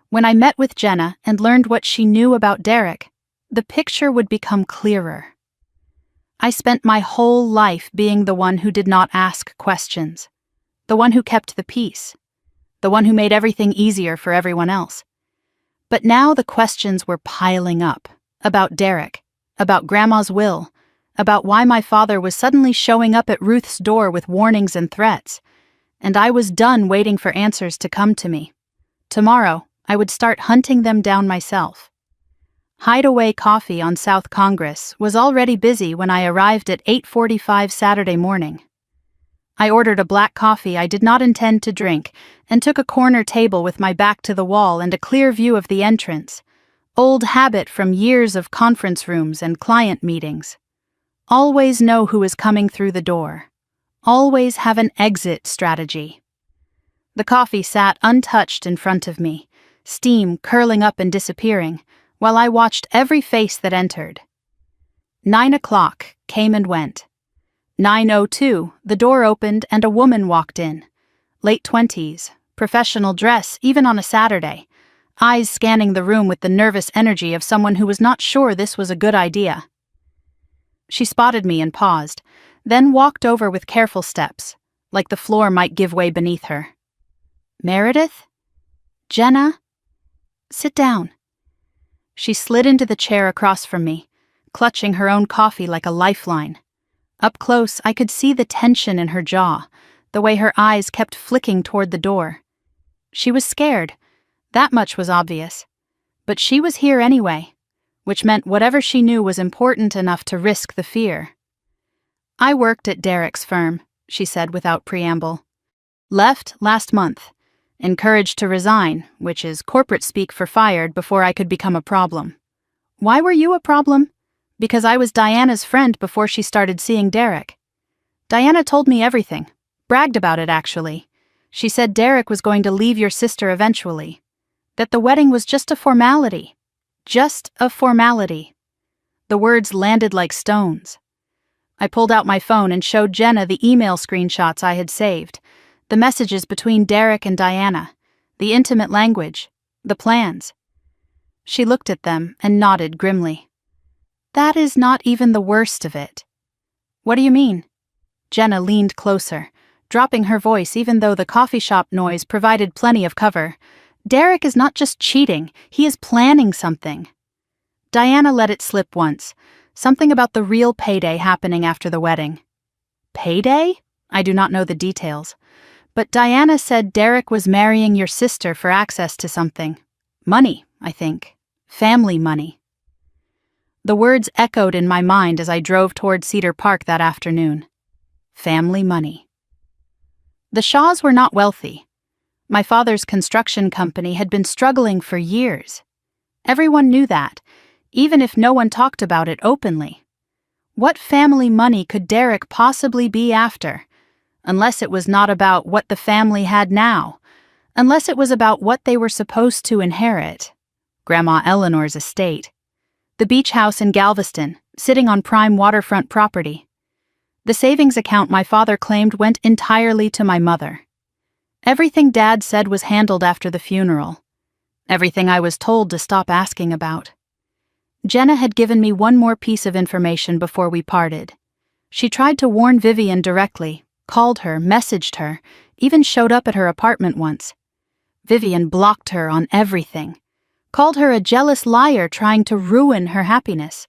S1: when I met with Jenna and learned what she knew about Derek, the picture would become clearer. I spent my whole life being the one who did not ask questions, the one who kept the peace, the one who made everything easier for everyone else. But now the questions were piling up, about Derek, about Grandma's will, about why my father was suddenly showing up at Ruth's door with warnings and threats, and I was done waiting for answers to come to me. Tomorrow, I would start hunting them down myself. Hideaway Coffee on South Congress was already busy when I arrived at 8:45 Saturday morning. I ordered a black coffee I did not intend to drink and took a corner table with my back to the wall and a clear view of the entrance, old habit from years of conference rooms and client meetings. Always know who is coming through the door. Always have an exit strategy. The coffee sat untouched in front of me, steam curling up and disappearing, while I watched every face that entered. 9 o'clock came and went. 9:02, the door opened and a woman walked in. Late 20s, professional dress even on a Saturday, eyes scanning the room with the nervous energy of someone who was not sure this was a good idea. She spotted me and paused, then walked over with careful steps, like the floor might give way beneath her. "Meredith? Jenna? Sit down." She slid into the chair across from me, clutching her own coffee like a lifeline. Up close, I could see the tension in her jaw, the way her eyes kept flicking toward the door. She was scared. That much was obvious. But she was here anyway, which meant whatever she knew was important enough to risk the fear. "I worked at Derek's firm," she said without preamble. "Left last month. Encouraged to resign, which is corporate speak for fired before I could become a problem." "Why were you a problem?" "Because I was Diana's friend before she started seeing Derek. Diana told me everything. Bragged about it, actually. She said Derek was going to leave your sister eventually. That the wedding was just a formality. Just a formality." The words landed like stones. I pulled out my phone and showed Jenna the email screenshots I had saved, the messages between Derek and Diana, the intimate language, the plans. She looked at them and nodded grimly. "That is not even the worst of it." "What do you mean?" Jenna leaned closer, dropping her voice even though the coffee shop noise provided plenty of cover. "Derek is not just cheating, he is planning something." Diana let it slip once, something about the real payday happening after the wedding. "Payday?" I do not know the details. But Diana said Derek was marrying your sister for access to something. Money, I think. Family money. The words echoed in my mind as I drove toward Cedar Park that afternoon. Family money. The Shaws were not wealthy. My father's construction company had been struggling for years. Everyone knew that, even if no one talked about it openly. What family money could Derek possibly be after? Unless it was not about what the family had now, unless it was about what they were supposed to inherit. Grandma Eleanor's estate. The beach house in Galveston, sitting on prime waterfront property. The savings account my father claimed went entirely to my mother. Everything Dad said was handled after the funeral. Everything I was told to stop asking about. Jenna had given me one more piece of information before we parted. She tried to warn Vivian directly, called her, messaged her, even showed up at her apartment once. Vivian blocked her on everything, called her a jealous liar trying to ruin her happiness.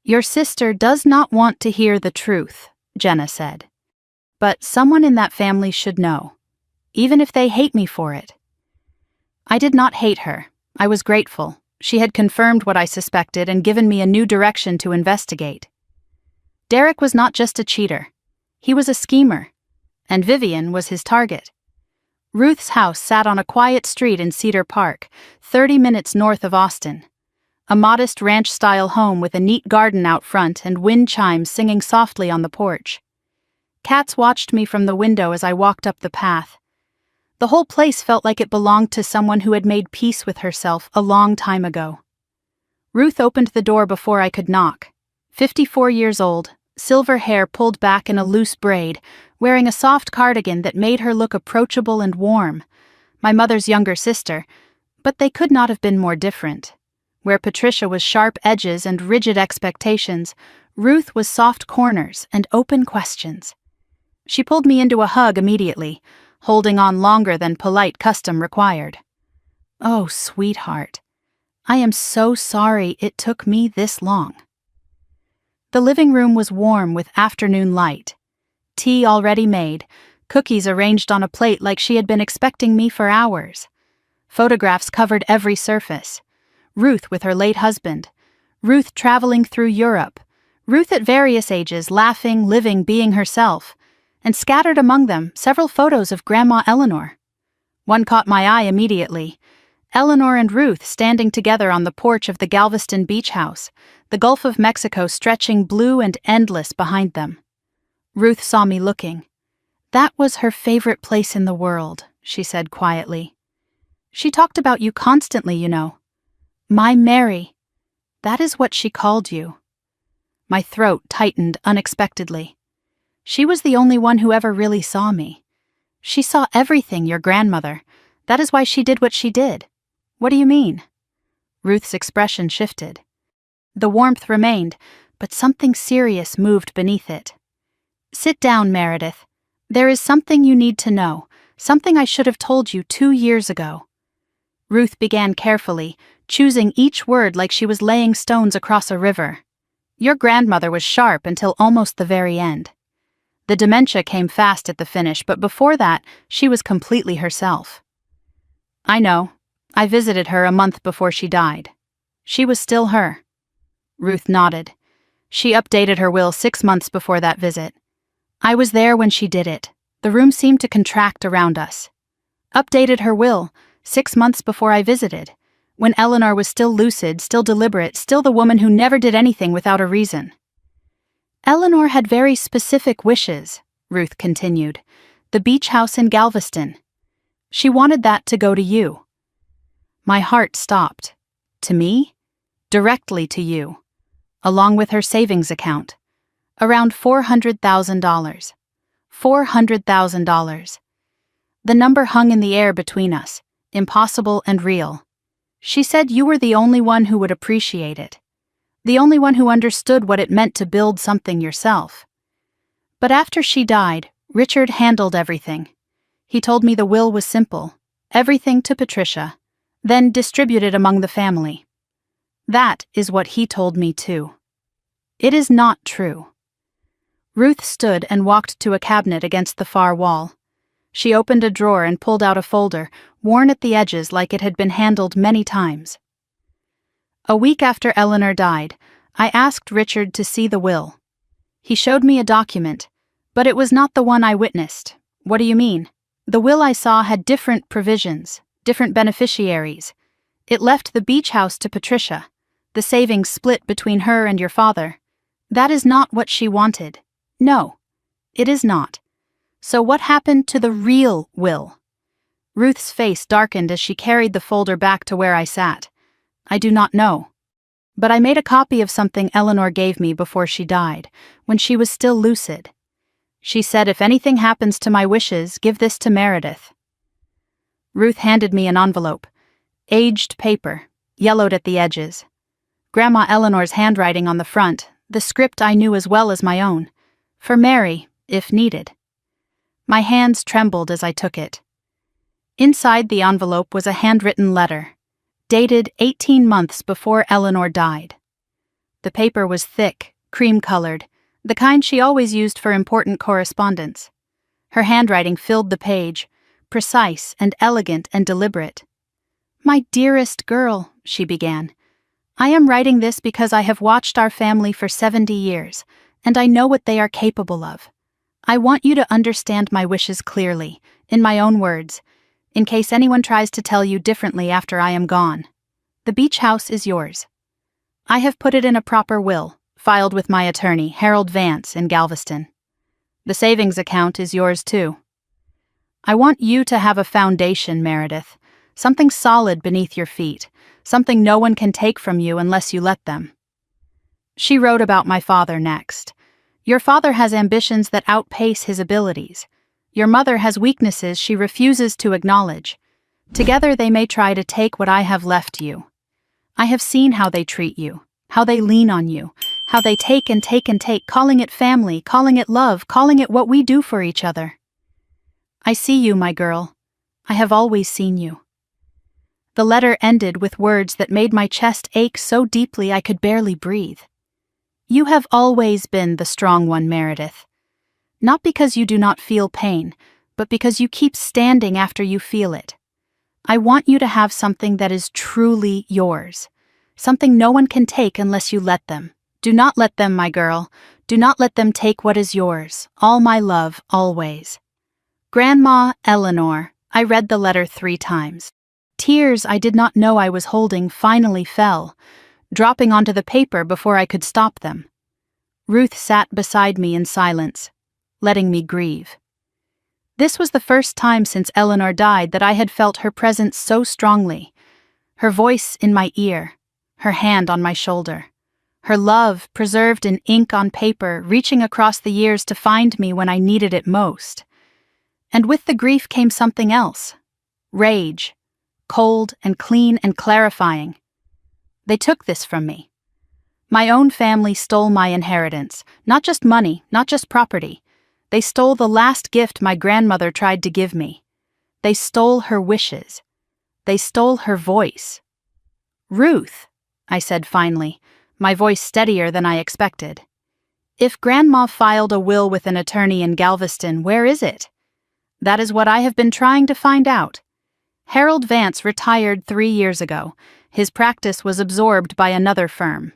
S1: "Your sister does not want to hear the truth," Jenna said. "But someone in that family should know, even if they hate me for it." I did not hate her. I was grateful. She had confirmed what I suspected and given me a new direction to investigate. Derek was not just a cheater. He was a schemer, and Vivian was his target. Ruth's house sat on a quiet street in Cedar Park, 30 minutes north of Austin. A modest ranch-style home with a neat garden out front and wind chimes singing softly on the porch. Cats watched me from the window as I walked up the path. The whole place felt like it belonged to someone who had made peace with herself a long time ago. Ruth opened the door before I could knock. 54 years old, silver hair pulled back in a loose braid, wearing a soft cardigan that made her look approachable and warm. My mother's younger sister, but they could not have been more different. Where Patricia was sharp edges and rigid expectations, Ruth was soft corners and open questions. She pulled me into a hug immediately, holding on longer than polite custom required. "Oh, sweetheart, I am so sorry it took me this long." The living room was warm with afternoon light. Tea already made, cookies arranged on a plate like she had been expecting me for hours. Photographs covered every surface. Ruth with her late husband. Ruth traveling through Europe. Ruth at various ages, laughing, living, being herself. And scattered among them, several photos of Grandma Eleanor. One caught my eye immediately. Eleanor and Ruth standing together on the porch of the Galveston beach house, the Gulf of Mexico stretching blue and endless behind them. Ruth saw me looking. "That was her favorite place in the world," she said quietly. "She talked about you constantly, you know. My Mary. That is what she called you." My throat tightened unexpectedly. She was the only one who ever really saw me. She saw everything, your grandmother. That is why she did what she did. What do you mean? Ruth's expression shifted. The warmth remained, but something serious moved beneath it. "Sit down, Meredith. There is something you need to know, something I should have told you 2 years ago." Ruth began carefully, choosing each word like she was laying stones across a river. "Your grandmother was sharp until almost the very end. The dementia came fast at the finish, but before that, she was completely herself." "I know. I visited her a month before she died. She was still her." Ruth nodded. "She updated her will 6 months before that visit. I was there when she did it. The room seemed to contract around us. Updated her will 6 months before I visited, when Eleanor was still lucid, still deliberate, still the woman who never did anything without a reason." "Eleanor had very specific wishes," Ruth continued. "The beach house in Galveston. She wanted that to go to you." My heart stopped. To me? Directly to you. Along with her savings account. Around $400,000. $400,000. The number hung in the air between us, impossible and real. She said you were the only one who would appreciate it. The only one who understood what it meant to build something yourself. But after she died, Richard handled everything. He told me the will was simple, everything to Patricia, then distributed among the family. That is what he told me too. It is not true. Ruth stood and walked to a cabinet against the far wall. She opened a drawer and pulled out a folder, worn at the edges like it had been handled many times. A week after Eleanor died, I asked Richard to see the will. He showed me a document, but it was not the one I witnessed. What do you mean? The will I saw had different provisions, different beneficiaries. It left the beach house to Patricia, the savings split between her and your father. That is not what she wanted. No, it is not. So what happened to the real will? Ruth's face darkened as she carried the folder back to where I sat. I do not know. But I made a copy of something Eleanor gave me before she died, when she was still lucid. She said, "If anything happens to my wishes, give this to Meredith." Ruth handed me an envelope. Aged paper, yellowed at the edges. Grandma Eleanor's handwriting on the front, the script I knew as well as my own. For Mary, if needed. My hands trembled as I took it. Inside the envelope was a handwritten letter, dated 18 months before Eleanor died. The paper was thick, cream-colored, the kind she always used for important correspondence. Her handwriting filled the page, precise and elegant and deliberate. "My dearest girl," she began, "I am writing this because I have watched our family for 70 years, and I know what they are capable of. I want you to understand my wishes clearly, in my own words, in case anyone tries to tell you differently after I am gone. The beach house is yours. I have put it in a proper will, filed with my attorney, Harold Vance, in Galveston. The savings account is yours too. I want you to have a foundation, Meredith, something solid beneath your feet, something no one can take from you unless you let them. She wrote about my father next. Your father has ambitions that outpace his abilities. Your mother has weaknesses she refuses to acknowledge. Together they may try to take what I have left you. I have seen how they treat you, how they lean on you, how they take and take and take, calling it family, calling it love, calling it what we do for each other. I see you, my girl. I have always seen you. The letter ended with words that made my chest ache so deeply I could barely breathe. You have always been the strong one, Meredith. Not because you do not feel pain, but because you keep standing after you feel it. I want you to have something that is truly yours, something no one can take unless you let them. Do not let them, my girl. Do not let them take what is yours. All my love, always. Grandma Eleanor. I read the letter 3 times. Tears I did not know I was holding finally fell, dropping onto the paper before I could stop them. Ruth sat beside me in silence, letting me grieve. This was the first time since Eleanor died that I had felt her presence so strongly. Her voice in my ear, her hand on my shoulder. Her love, preserved in ink on paper, reaching across the years to find me when I needed it most. And with the grief came something else. Rage. Cold and clean and clarifying. They took this from me. My own family stole my inheritance, not just money, not just property. They stole the last gift my grandmother tried to give me. They stole her wishes. They stole her voice. Ruth, I said finally, my voice steadier than I expected. If Grandma filed a will with an attorney in Galveston, where is it? That is what I have been trying to find out. Harold Vance retired 3 years ago. His practice was absorbed by another firm.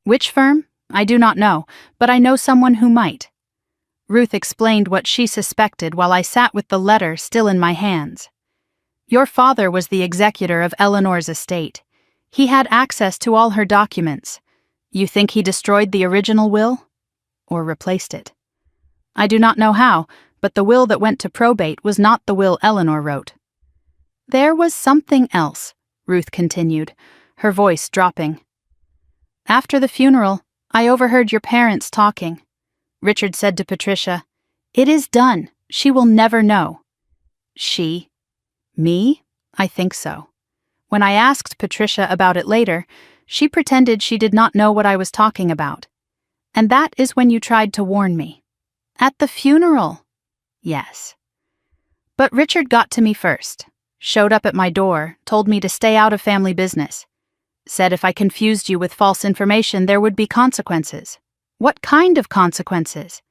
S1: Which firm? I do not know, but I know someone who might. Ruth explained what she suspected while I sat with the letter still in my hands. Your father was the executor of Eleanor's estate. He had access to all her documents. You think he destroyed the original will? Or replaced it? I do not know how, but the will that went to probate was not the will Eleanor wrote. There was something else, Ruth continued, her voice dropping. After the funeral, I overheard your parents talking. Richard said to Patricia, "It is done. She will never know." She? Me? I think so. When I asked Patricia about it later, she pretended she did not know what I was talking about. And that is when you tried to warn me. At the funeral? Yes. But Richard got to me first. Showed up at my door, told me to stay out of family business. Said if I confused you with false information, there would be consequences. What kind of consequences?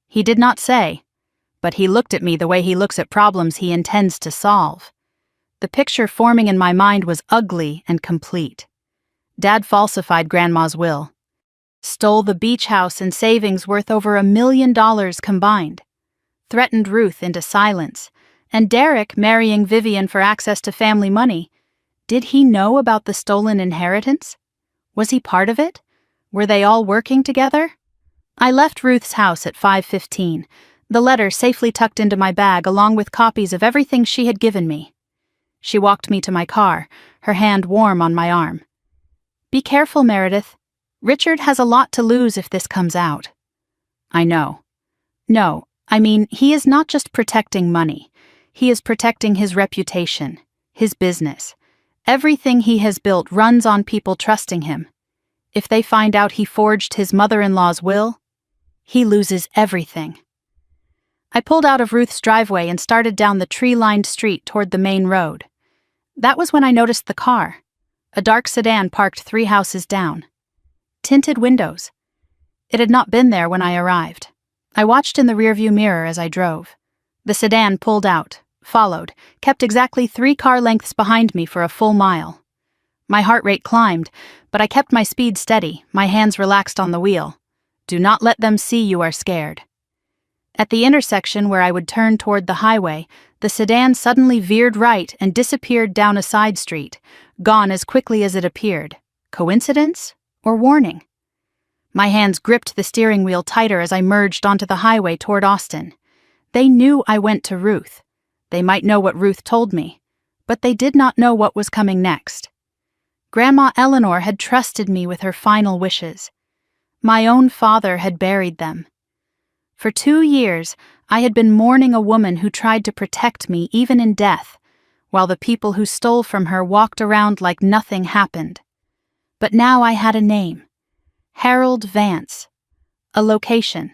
S1: He did not say, but he looked at me the way he looks at problems he intends to solve. The picture forming in my mind was ugly and complete. Dad falsified Grandma's will. Stole the beach house and savings worth over $1 million combined. Threatened Ruth into silence. And Derek marrying Vivian for access to family money. Did he know about the stolen inheritance? Was he part of it? Were they all working together? I left Ruth's house at 5:15, the letter safely tucked into my bag along with copies of everything she had given me. She walked me to my car, her hand warm on my arm. Be careful, Meredith. Richard has a lot to lose if this comes out. I know. No, I mean, he is not just protecting money. He is protecting his reputation, his business. Everything he has built runs on people trusting him. If they find out he forged his mother-in-law's will, he loses everything. I pulled out of Ruth's driveway and started down the tree-lined street toward the main road. That was when I noticed the car. A dark sedan parked 3 houses down. Tinted windows. It had not been there when I arrived. I watched in the rearview mirror as I drove. The sedan pulled out, followed, kept exactly 3 car lengths behind me for a full mile. My heart rate climbed, but I kept my speed steady, my hands relaxed on the wheel. Do not let them see you are scared. At the intersection where I would turn toward the highway, the sedan suddenly veered right and disappeared down a side street, gone as quickly as it appeared. Coincidence or warning? My hands gripped the steering wheel tighter as I merged onto the highway toward Austin. They knew I went to Ruth. They might know what Ruth told me, but they did not know what was coming next. Grandma Eleanor had trusted me with her final wishes. My own father had buried them. For 2 years, I had been mourning a woman who tried to protect me even in death, while the people who stole from her walked around like nothing happened. But now I had a name: Harold Vance. A location: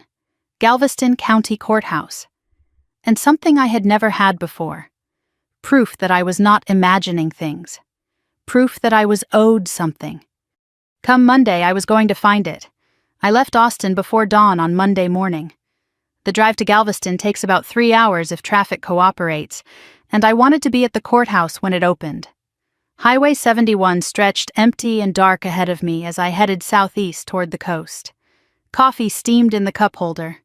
S1: Galveston County Courthouse. And something I had never had before: proof that I was not imagining things. Proof that I was owed something. Come Monday, I was going to find it. I left Austin before dawn on Monday morning. The drive to Galveston takes about 3 hours if traffic cooperates, and I wanted to be at the courthouse when it opened. Highway 71 stretched empty and dark ahead of me as I headed southeast toward the coast. Coffee steamed in the cup holder.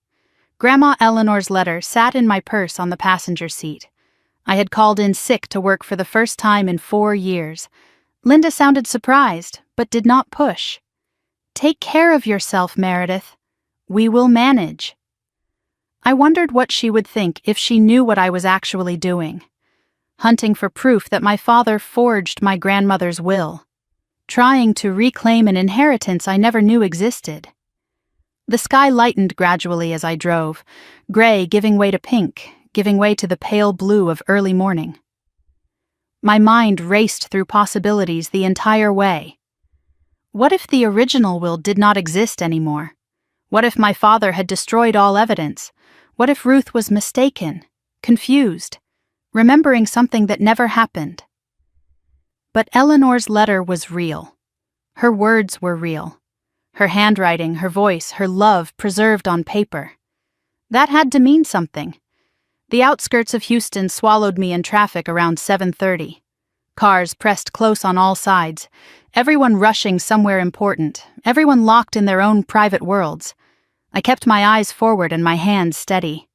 S1: Grandma Eleanor's letter sat in my purse on the passenger seat. I had called in sick to work for the first time in 4 years. Linda sounded surprised, but did not push. "Take care of yourself, Meredith. We will manage." I wondered what she would think if she knew what I was actually doing. Hunting for proof that my father forged my grandmother's will. Trying to reclaim an inheritance I never knew existed. The sky lightened gradually as I drove, gray giving way to pink, giving way to the pale blue of early morning. My mind raced through possibilities the entire way. What if the original will did not exist anymore? What if my father had destroyed all evidence? What if Ruth was mistaken, confused, remembering something that never happened? But Eleanor's letter was real. Her words were real. Her handwriting, her voice, her love preserved on paper. That had to mean something. The outskirts of Houston swallowed me in traffic around 7:30. Cars pressed close on all sides, everyone rushing somewhere important, everyone locked in their own private worlds. I kept my eyes forward and my hands steady.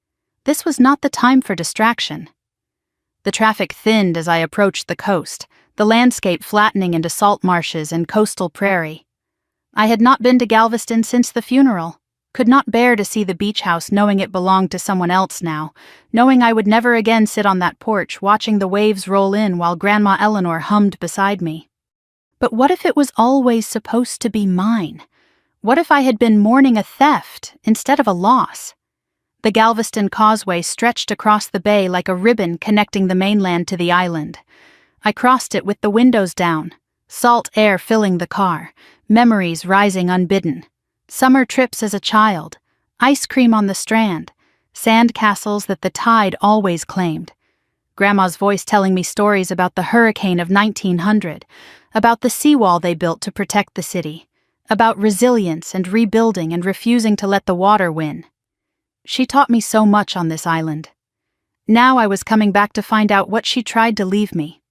S1: This was not the time for distraction. The traffic thinned as I approached the coast, the landscape flattening into salt marshes and coastal prairie. I had not been to Galveston since the funeral, could not bear to see the beach house knowing it belonged to someone else now, knowing I would never again sit on that porch watching the waves roll in while Grandma Eleanor hummed beside me. But what if it was always supposed to be mine? What if I had been mourning a theft instead of a loss? The Galveston Causeway stretched across the bay like a ribbon connecting the mainland to the island. I crossed it with the windows down, salt air filling the car, memories rising unbidden. Summer trips as a child, ice cream on the strand, sand castles that the tide always claimed. Grandma's voice telling me stories about the hurricane of 1900, about the seawall they built to protect the city, about resilience and rebuilding and refusing to let the water win. She taught me so much on this island. Now I was coming back to find out what she tried to leave me.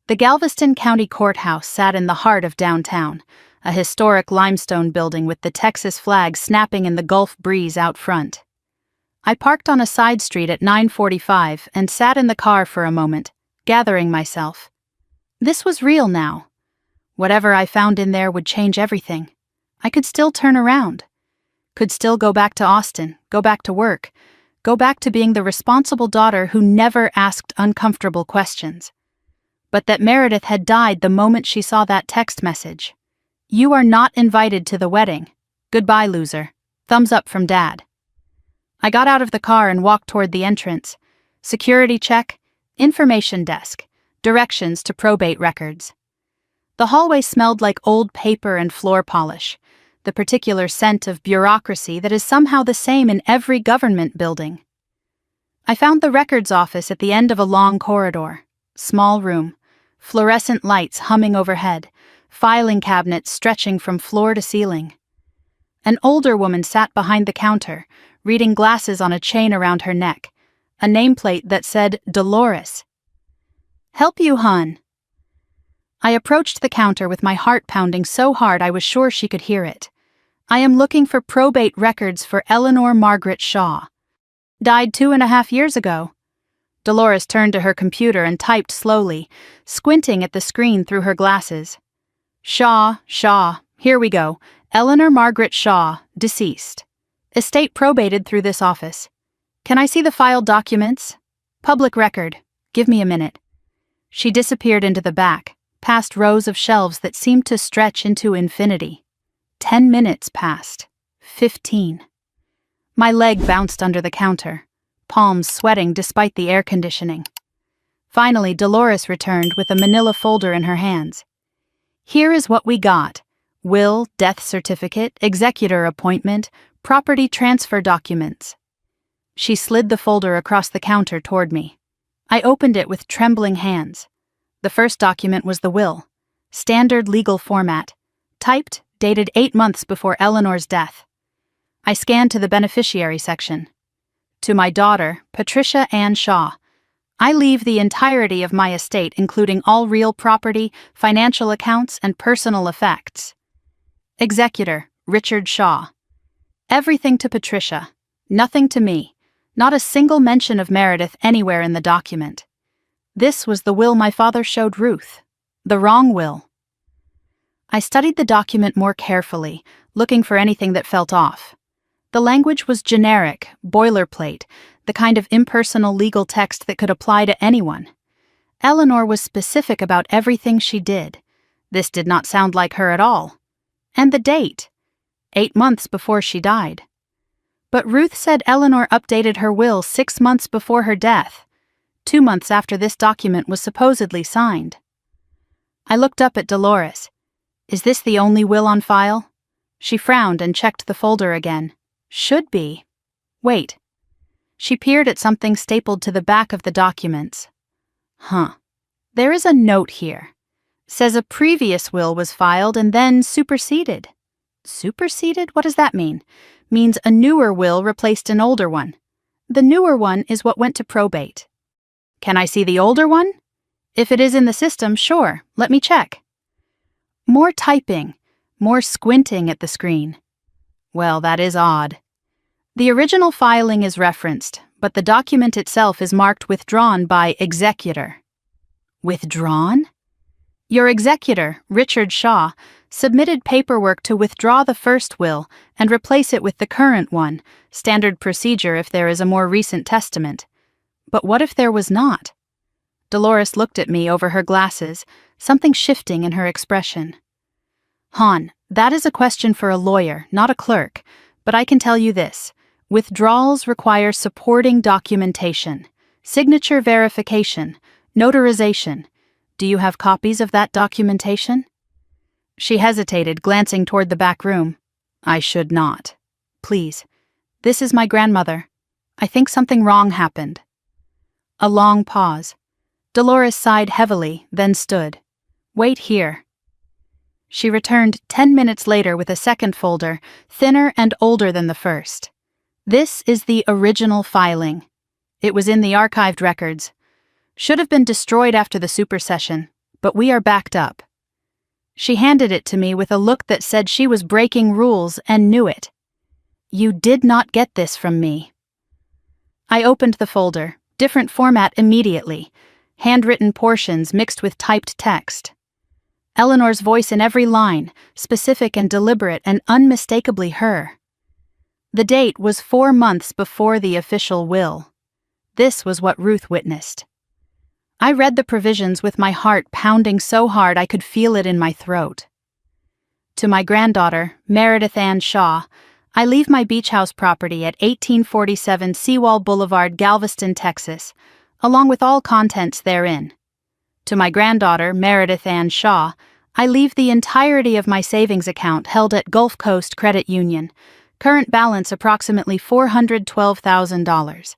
S1: The Galveston County Courthouse sat in the heart of downtown, a historic limestone building with the Texas flag snapping in the Gulf breeze out front. I parked on a side street at 9:45 and sat in the car for a moment, gathering myself. This was real now. Whatever I found in there would change everything. I could still turn around. Could still go back to Austin, go back to work, go back to being the responsible daughter who never asked uncomfortable questions. But that Meredith had died the moment she saw that text message. "You are not invited to the wedding. Goodbye, loser. Thumbs up from Dad." I got out of the car and walked toward the entrance. Security check, information desk, directions to probate records. The hallway smelled like old paper and floor polish, the particular scent of bureaucracy that is somehow the same in every government building. I found the records office at the end of a long corridor. Small room, fluorescent lights humming overhead, filing cabinets stretching from floor to ceiling. An older woman sat behind the counter, reading glasses on a chain around her neck, a nameplate that said Dolores. "Help you, hon." I approached the counter with my heart pounding so hard I was sure she could hear it. "I am looking for probate records for Eleanor Margaret Shaw. Died 2.5 years ago." Dolores turned to her computer and typed slowly, squinting at the screen through her glasses. Shaw, here we go. Eleanor Margaret Shaw, deceased. Estate probated through this office. Can I see the filed documents? Public record. Give me a minute." She disappeared into the back, past rows of shelves that seemed to stretch into infinity. 10 minutes passed. 15. My leg bounced under the counter, palms sweating despite the air conditioning. Finally, Dolores returned with a manila folder in her hands. Here is what we got: will, death certificate, executor appointment, property transfer documents. She slid the folder across the counter toward me. I opened it with trembling hands. The first document was the will, standard legal format, typed, dated 8 months before Eleanor's death. I scanned to the beneficiary section. To my daughter, Patricia Ann Shaw, I leave the entirety of my estate, including all real property, financial accounts, and personal effects. Executor, Richard Shaw. Everything to Patricia, nothing to me, not a single mention of Meredith anywhere in the document. This was the will my father showed Ruth. The wrong will. I studied the document more carefully, looking for anything that felt off. The language was generic, boilerplate, the kind of impersonal legal text that could apply to anyone. Eleanor was specific about everything she did. This did not sound like her at all. And the date: 8 months before she died. But Ruth said Eleanor updated her will 6 months before her death, 2 months after this document was supposedly signed. I looked up at Dolores. Is this the only will on file? She frowned and checked the folder again. Should be. Wait. She peered at something stapled to the back of the documents. There is a note here. Says a previous will was filed and then superseded. Superseded? What does that mean? Means a newer will replaced an older one. The newer one is what went to probate. Can I see the older one? If it is in the system, sure, let me check. More typing, more squinting at the screen. Well, that is odd. The original filing is referenced, but the document itself is marked withdrawn by executor. Withdrawn? Your executor, Richard Shaw, submitted paperwork to withdraw the first will and replace it with the current one, standard procedure if there is a more recent testament. But what if there was not? Dolores looked at me over her glasses, something shifting in her expression. Han, that is a question for a lawyer, not a clerk, but I can tell you this. Withdrawals require supporting documentation, signature verification, notarization. Do you have copies of that documentation? She hesitated, glancing toward the back room. I should not. Please. This is my grandmother. I think something wrong happened. A long pause. Dolores sighed heavily, then stood. Wait here. She returned 10 minutes later with a second folder, thinner and older than the first. This is the original filing. It was in the archived records. Should have been destroyed after the supersession, but we are backed up. She handed it to me with a look that said she was breaking rules and knew it. You did not get this from me. I opened the folder, different format immediately, handwritten portions mixed with typed text. Eleanor's voice in every line, specific and deliberate and unmistakably her. The date was 4 months before the official will. This was what Ruth witnessed. I read the provisions with my heart pounding so hard I could feel it in my throat. To my granddaughter, Meredith Ann Shaw, I leave my beach house property at 1847 Seawall Boulevard, Galveston, Texas, along with all contents therein. To my granddaughter, Meredith Ann Shaw, I leave the entirety of my savings account held at Gulf Coast Credit Union, current balance approximately $412,000.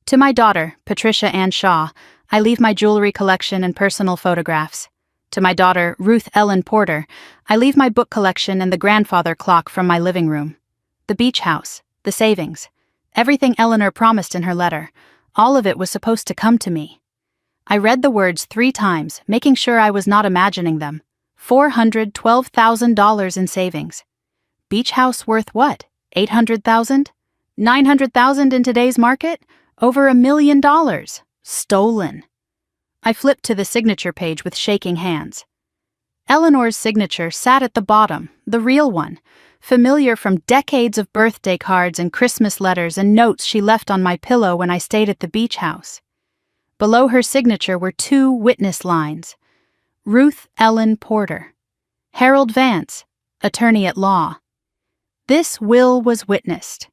S1: To my daughter, Patricia Ann Shaw, I leave my jewelry collection and personal photographs. To my daughter, Ruth Ellen Porter, I leave my book collection and the grandfather clock from my living room. The beach house, the savings, everything Eleanor promised in her letter, all of it was supposed to come to me. I read the words 3 times, making sure I was not imagining them. $412,000 in savings. Beach house worth what? $800,000? $900,000 in today's market? Over $1 million. Stolen. I flipped to the signature page with shaking hands. Eleanor's signature sat at the bottom, the real one, familiar from decades of birthday cards and Christmas letters and notes she left on my pillow when I stayed at the beach house. Below her signature were 2 witness lines. Ruth Ellen Porter. Harold Vance, attorney at law. This will was witnessed.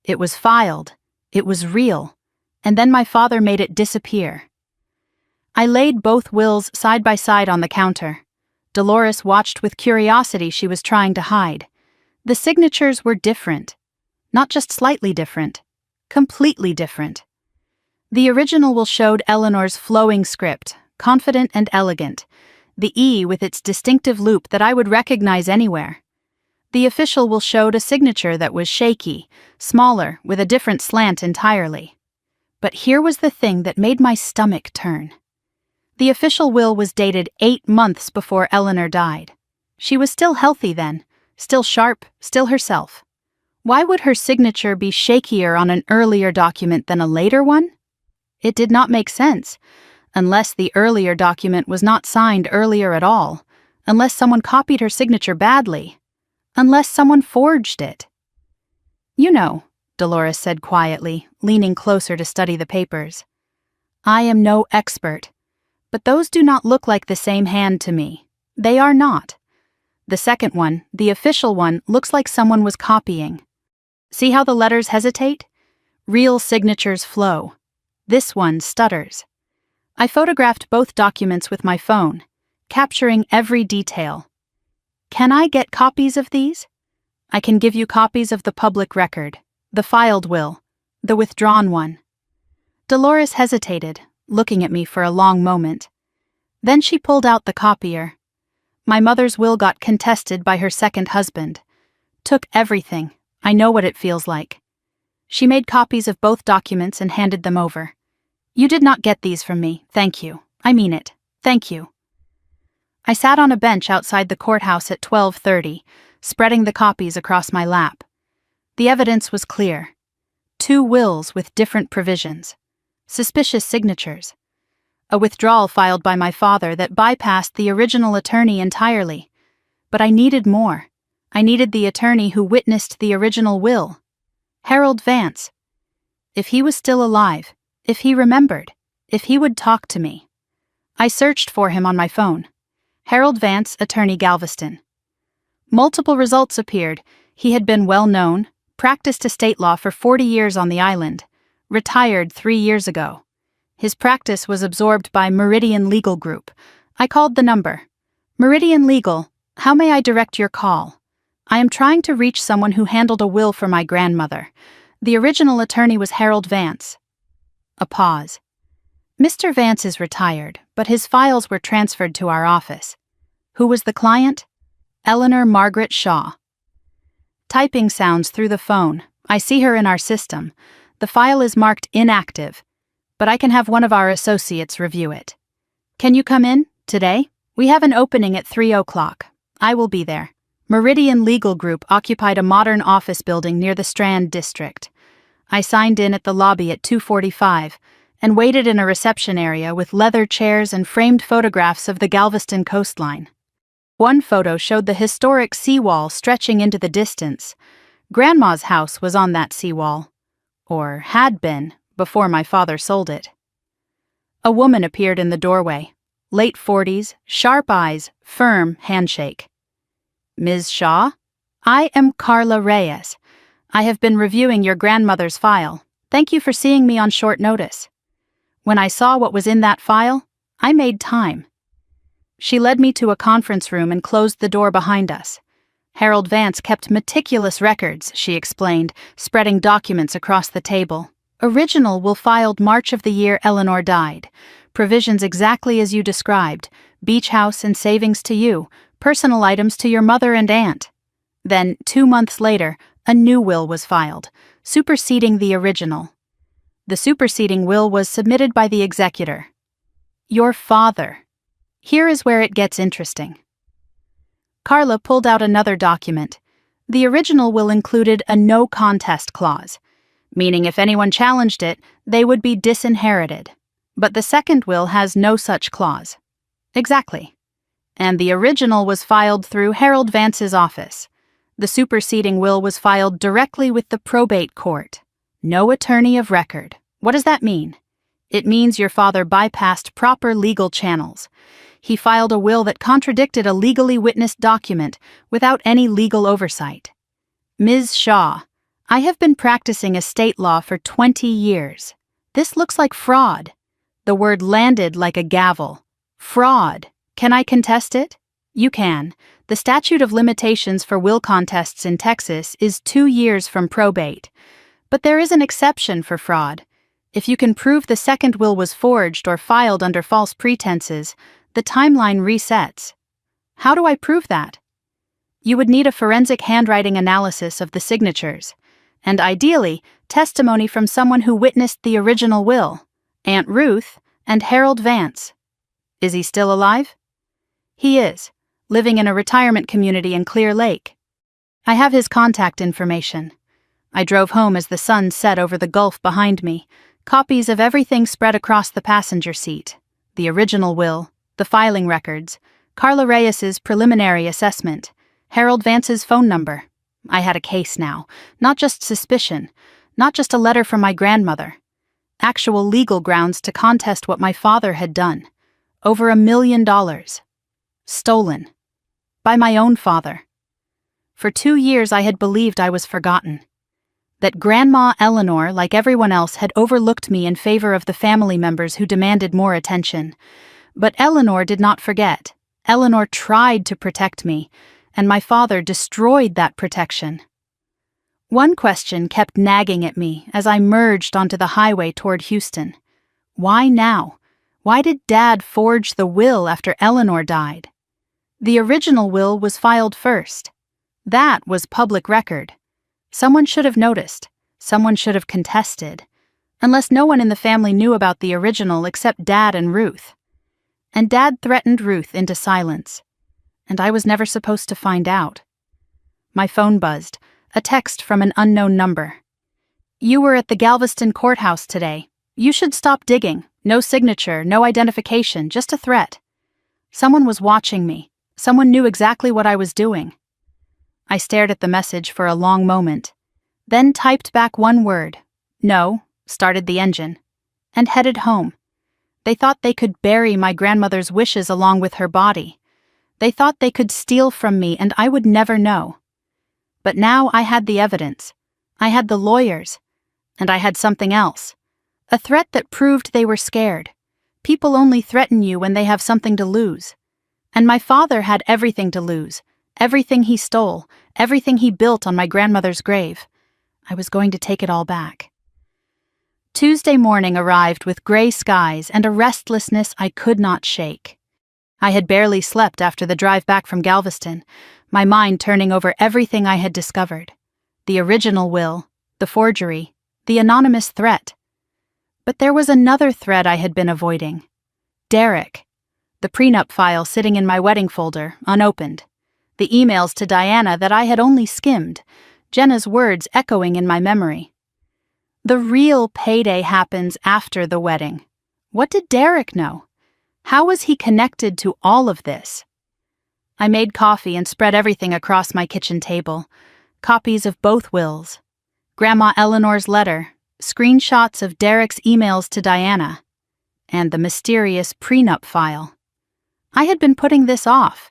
S1: It was filed. It was real. And then my father made it disappear. I laid both wills side by side on the counter. Dolores watched with curiosity she was trying to hide. The signatures were different. Not just slightly different. Completely different. The original will showed Eleanor's flowing script, confident and elegant, the E with its distinctive loop that I would recognize anywhere. The official will showed a signature that was shaky, smaller, with a different slant entirely. But here was the thing that made my stomach turn. The official will was dated 8 months before Eleanor died. She was still healthy then, still sharp, still herself. Why would her signature be shakier on an earlier document than a later one? It did not make sense, unless the earlier document was not signed earlier at all, unless someone copied her signature badly, unless someone forged it. You know, Dolores said quietly, leaning closer to study the papers. I am no expert, but those do not look like the same hand to me. They are not. The second one, the official one, looks like someone was copying. See how the letters hesitate? Real signatures flow. This one stutters. I photographed both documents with my phone, capturing every detail. Can I get copies of these? I can give you copies of the public record, the filed will, the withdrawn one. Dolores hesitated, looking at me for a long moment. Then she pulled out the copier. My mother's will got contested by her second husband. Took everything. I know what it feels like. She made copies of both documents and handed them over. You did not get these from me, thank you. I mean it, thank you. I sat on a bench outside the courthouse at 12:30, spreading the copies across my lap. The evidence was clear. 2 wills with different provisions. Suspicious signatures. A withdrawal filed by my father that bypassed the original attorney entirely. But I needed more. I needed the attorney who witnessed the original will. Harold Vance. If he was still alive, if he remembered, if he would talk to me. I searched for him on my phone. Harold Vance, attorney Galveston. Multiple results appeared. He had been well known, practiced estate law for 40 years on the island, retired 3 years ago. His practice was absorbed by Meridian Legal Group. I called the number. Meridian Legal, how may I direct your call? I am trying to reach someone who handled a will for my grandmother. The original attorney was Harold Vance. A pause. Mr. Vance is retired, but his files were transferred to our office. Who was the client? Eleanor Margaret Shaw. Typing sounds through the phone. I see her in our system. The file is marked inactive, but I can have one of our associates review it. Can you come in, today? We have an opening at 3 o'clock. I will be there. Meridian Legal Group occupied a modern office building near the Strand district. I signed in at the lobby at 2:45 and waited in a reception area with leather chairs and framed photographs of the Galveston coastline. One photo showed the historic seawall stretching into the distance. Grandma's house was on that seawall, or had been, before my father sold it. A woman appeared in the doorway. Late 40s, sharp eyes, firm handshake. Ms. Shaw? I am Carla Reyes. I have been reviewing your grandmother's file. Thank you for seeing me on short notice. When I saw what was in that file, I made time. She led me to a conference room and closed the door behind us. Harold Vance kept meticulous records, she explained, spreading documents across the table. Original will filed March of the year Eleanor died. Provisions exactly as you described. Beach house and savings to you. Personal items to your mother and aunt. Then, 2 months later, a new will was filed, superseding the original. The superseding will was submitted by the executor. Your father. Here is where it gets interesting. Carla pulled out another document. The original will included a no contest clause, meaning if anyone challenged it, they would be disinherited. But the second will has no such clause. Exactly. And the original was filed through Harold Vance's office. The superseding will was filed directly with the probate court. No attorney of record. What does that mean? It means your father bypassed proper legal channels. He filed a will that contradicted a legally witnessed document without any legal oversight. Ms. Shaw, I have been practicing estate law for 20 years. This looks like fraud. The word landed like a gavel. Fraud. Can I contest it? You can. The statute of limitations for will contests in Texas is 2 years from probate. But there is an exception for fraud. If you can prove the second will was forged or filed under false pretenses, the timeline resets. How do I prove that? You would need a forensic handwriting analysis of the signatures, and ideally, testimony from someone who witnessed the original will, Aunt Ruth and Harold Vance. Is he still alive? He is, living in a retirement community in Clear Lake. I have his contact information. I drove home as the sun set over the gulf behind me, copies of everything spread across the passenger seat. The original will, the filing records, Carla Reyes's preliminary assessment, Harold Vance's phone number. I had a case now, not just suspicion, not just a letter from my grandmother. Actual legal grounds to contest what my father had done. Over $1 million. Stolen. By my own father. For 2 years I had believed I was forgotten. That Grandma Eleanor, like everyone else, had overlooked me in favor of the family members who demanded more attention. But Eleanor did not forget. Eleanor tried to protect me, and my father destroyed that protection. One question kept nagging at me as I merged onto the highway toward Houston. Why now? Why did Dad forge the will after Eleanor died? The original will was filed first. That was public record. Someone should have noticed. Someone should have contested. Unless no one in the family knew about the original except Dad and Ruth. And Dad threatened Ruth into silence. And I was never supposed to find out. My phone buzzed, a text from an unknown number. You were at the Galveston courthouse today. You should stop digging. No signature, no identification, just a threat. Someone was watching me. Someone knew exactly what I was doing. I stared at the message for a long moment, then typed back one word, no, started the engine, and headed home. They thought they could bury my grandmother's wishes along with her body. They thought they could steal from me and I would never know. But now I had the evidence. I had the lawyers. And I had something else. A threat that proved they were scared. People only threaten you when they have something to lose. And my father had everything to lose. Everything he stole. Everything he built on my grandmother's grave. I was going to take it all back. Tuesday morning arrived with gray skies and a restlessness I could not shake. I had barely slept after the drive back from Galveston, my mind turning over everything I had discovered. The original will, the forgery, the anonymous threat. But there was another thread I had been avoiding. Derek. The prenup file sitting in my wedding folder, unopened. The emails to Diana that I had only skimmed, Jenna's words echoing in my memory. The real payday happens after the wedding. What did Derek know? How was he connected to all of this? I made coffee and spread everything across my kitchen table. Copies of both wills. Grandma Eleanor's letter, screenshots of Derek's emails to Diana, and the mysterious prenup file. I had been putting this off.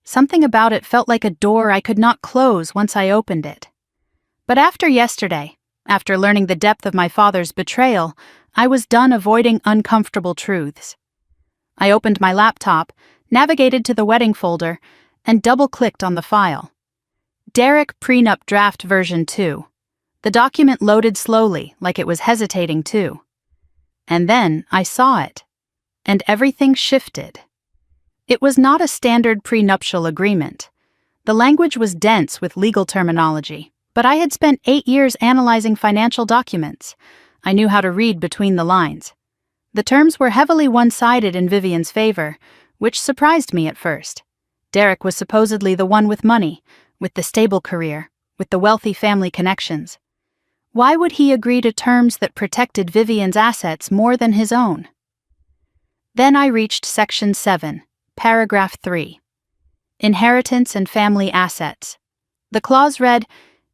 S1: Something about it felt like a door I could not close once I opened it. But after yesterday, after learning the depth of my father's betrayal, I was done avoiding uncomfortable truths. I opened my laptop, navigated to the wedding folder, and double-clicked on the file. Derek Prenup Draft Version 2. The document loaded slowly, like it was hesitating too. And then I saw it, and everything shifted. It was not a standard prenuptial agreement. The language was dense with legal terminology, but I had spent 8 years analyzing financial documents. I knew how to read between the lines. The terms were heavily one-sided in Vivian's favor, which surprised me at first. Derek was supposedly the one with money, with the stable career, with the wealthy family connections. Why would he agree to terms that protected Vivian's assets more than his own? Then I reached Section 7, Paragraph 3. Inheritance and family assets. The clause read,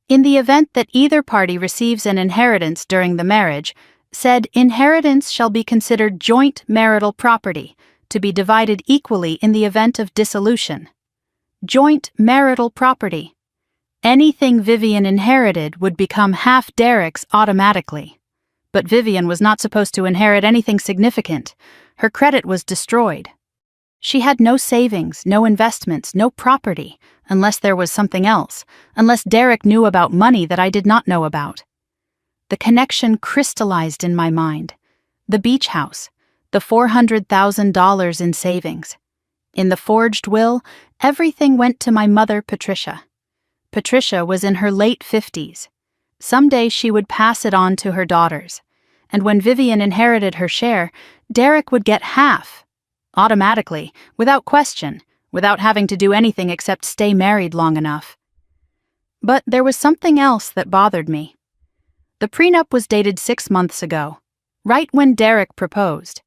S1: "In the event that either party receives an inheritance during the marriage, said inheritance shall be considered joint marital property, to be divided equally in the event of dissolution. Joint marital property. Anything Vivian inherited would become half Derek's automatically. But Vivian was not supposed to inherit anything significant. Her credit was destroyed. She had no savings, no investments, no property, unless there was something else, unless Derek knew about money that I did not know about. The connection crystallized in my mind. The beach house, the $400,000 in savings. In the forged will, everything went to my mother, Patricia. Patricia was in her late 50s. Someday she would pass it on to her daughters. And when Vivian inherited her share, Derek would get half. Automatically, without question, without having to do anything except stay married long enough. But there was something else that bothered me. The prenup was dated 6 months ago, right when Derek proposed.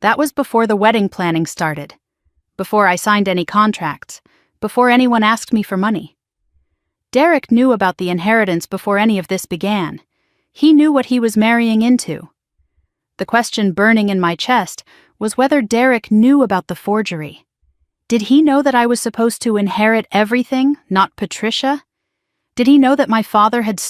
S1: That was before the wedding planning started, before I signed any contracts, before anyone asked me for money. Derek knew about the inheritance before any of this began. He knew what he was marrying into. The question burning in my chest was whether Derek knew about the forgery. Did he know that I was supposed to inherit everything, not Patricia? Did he know that my father had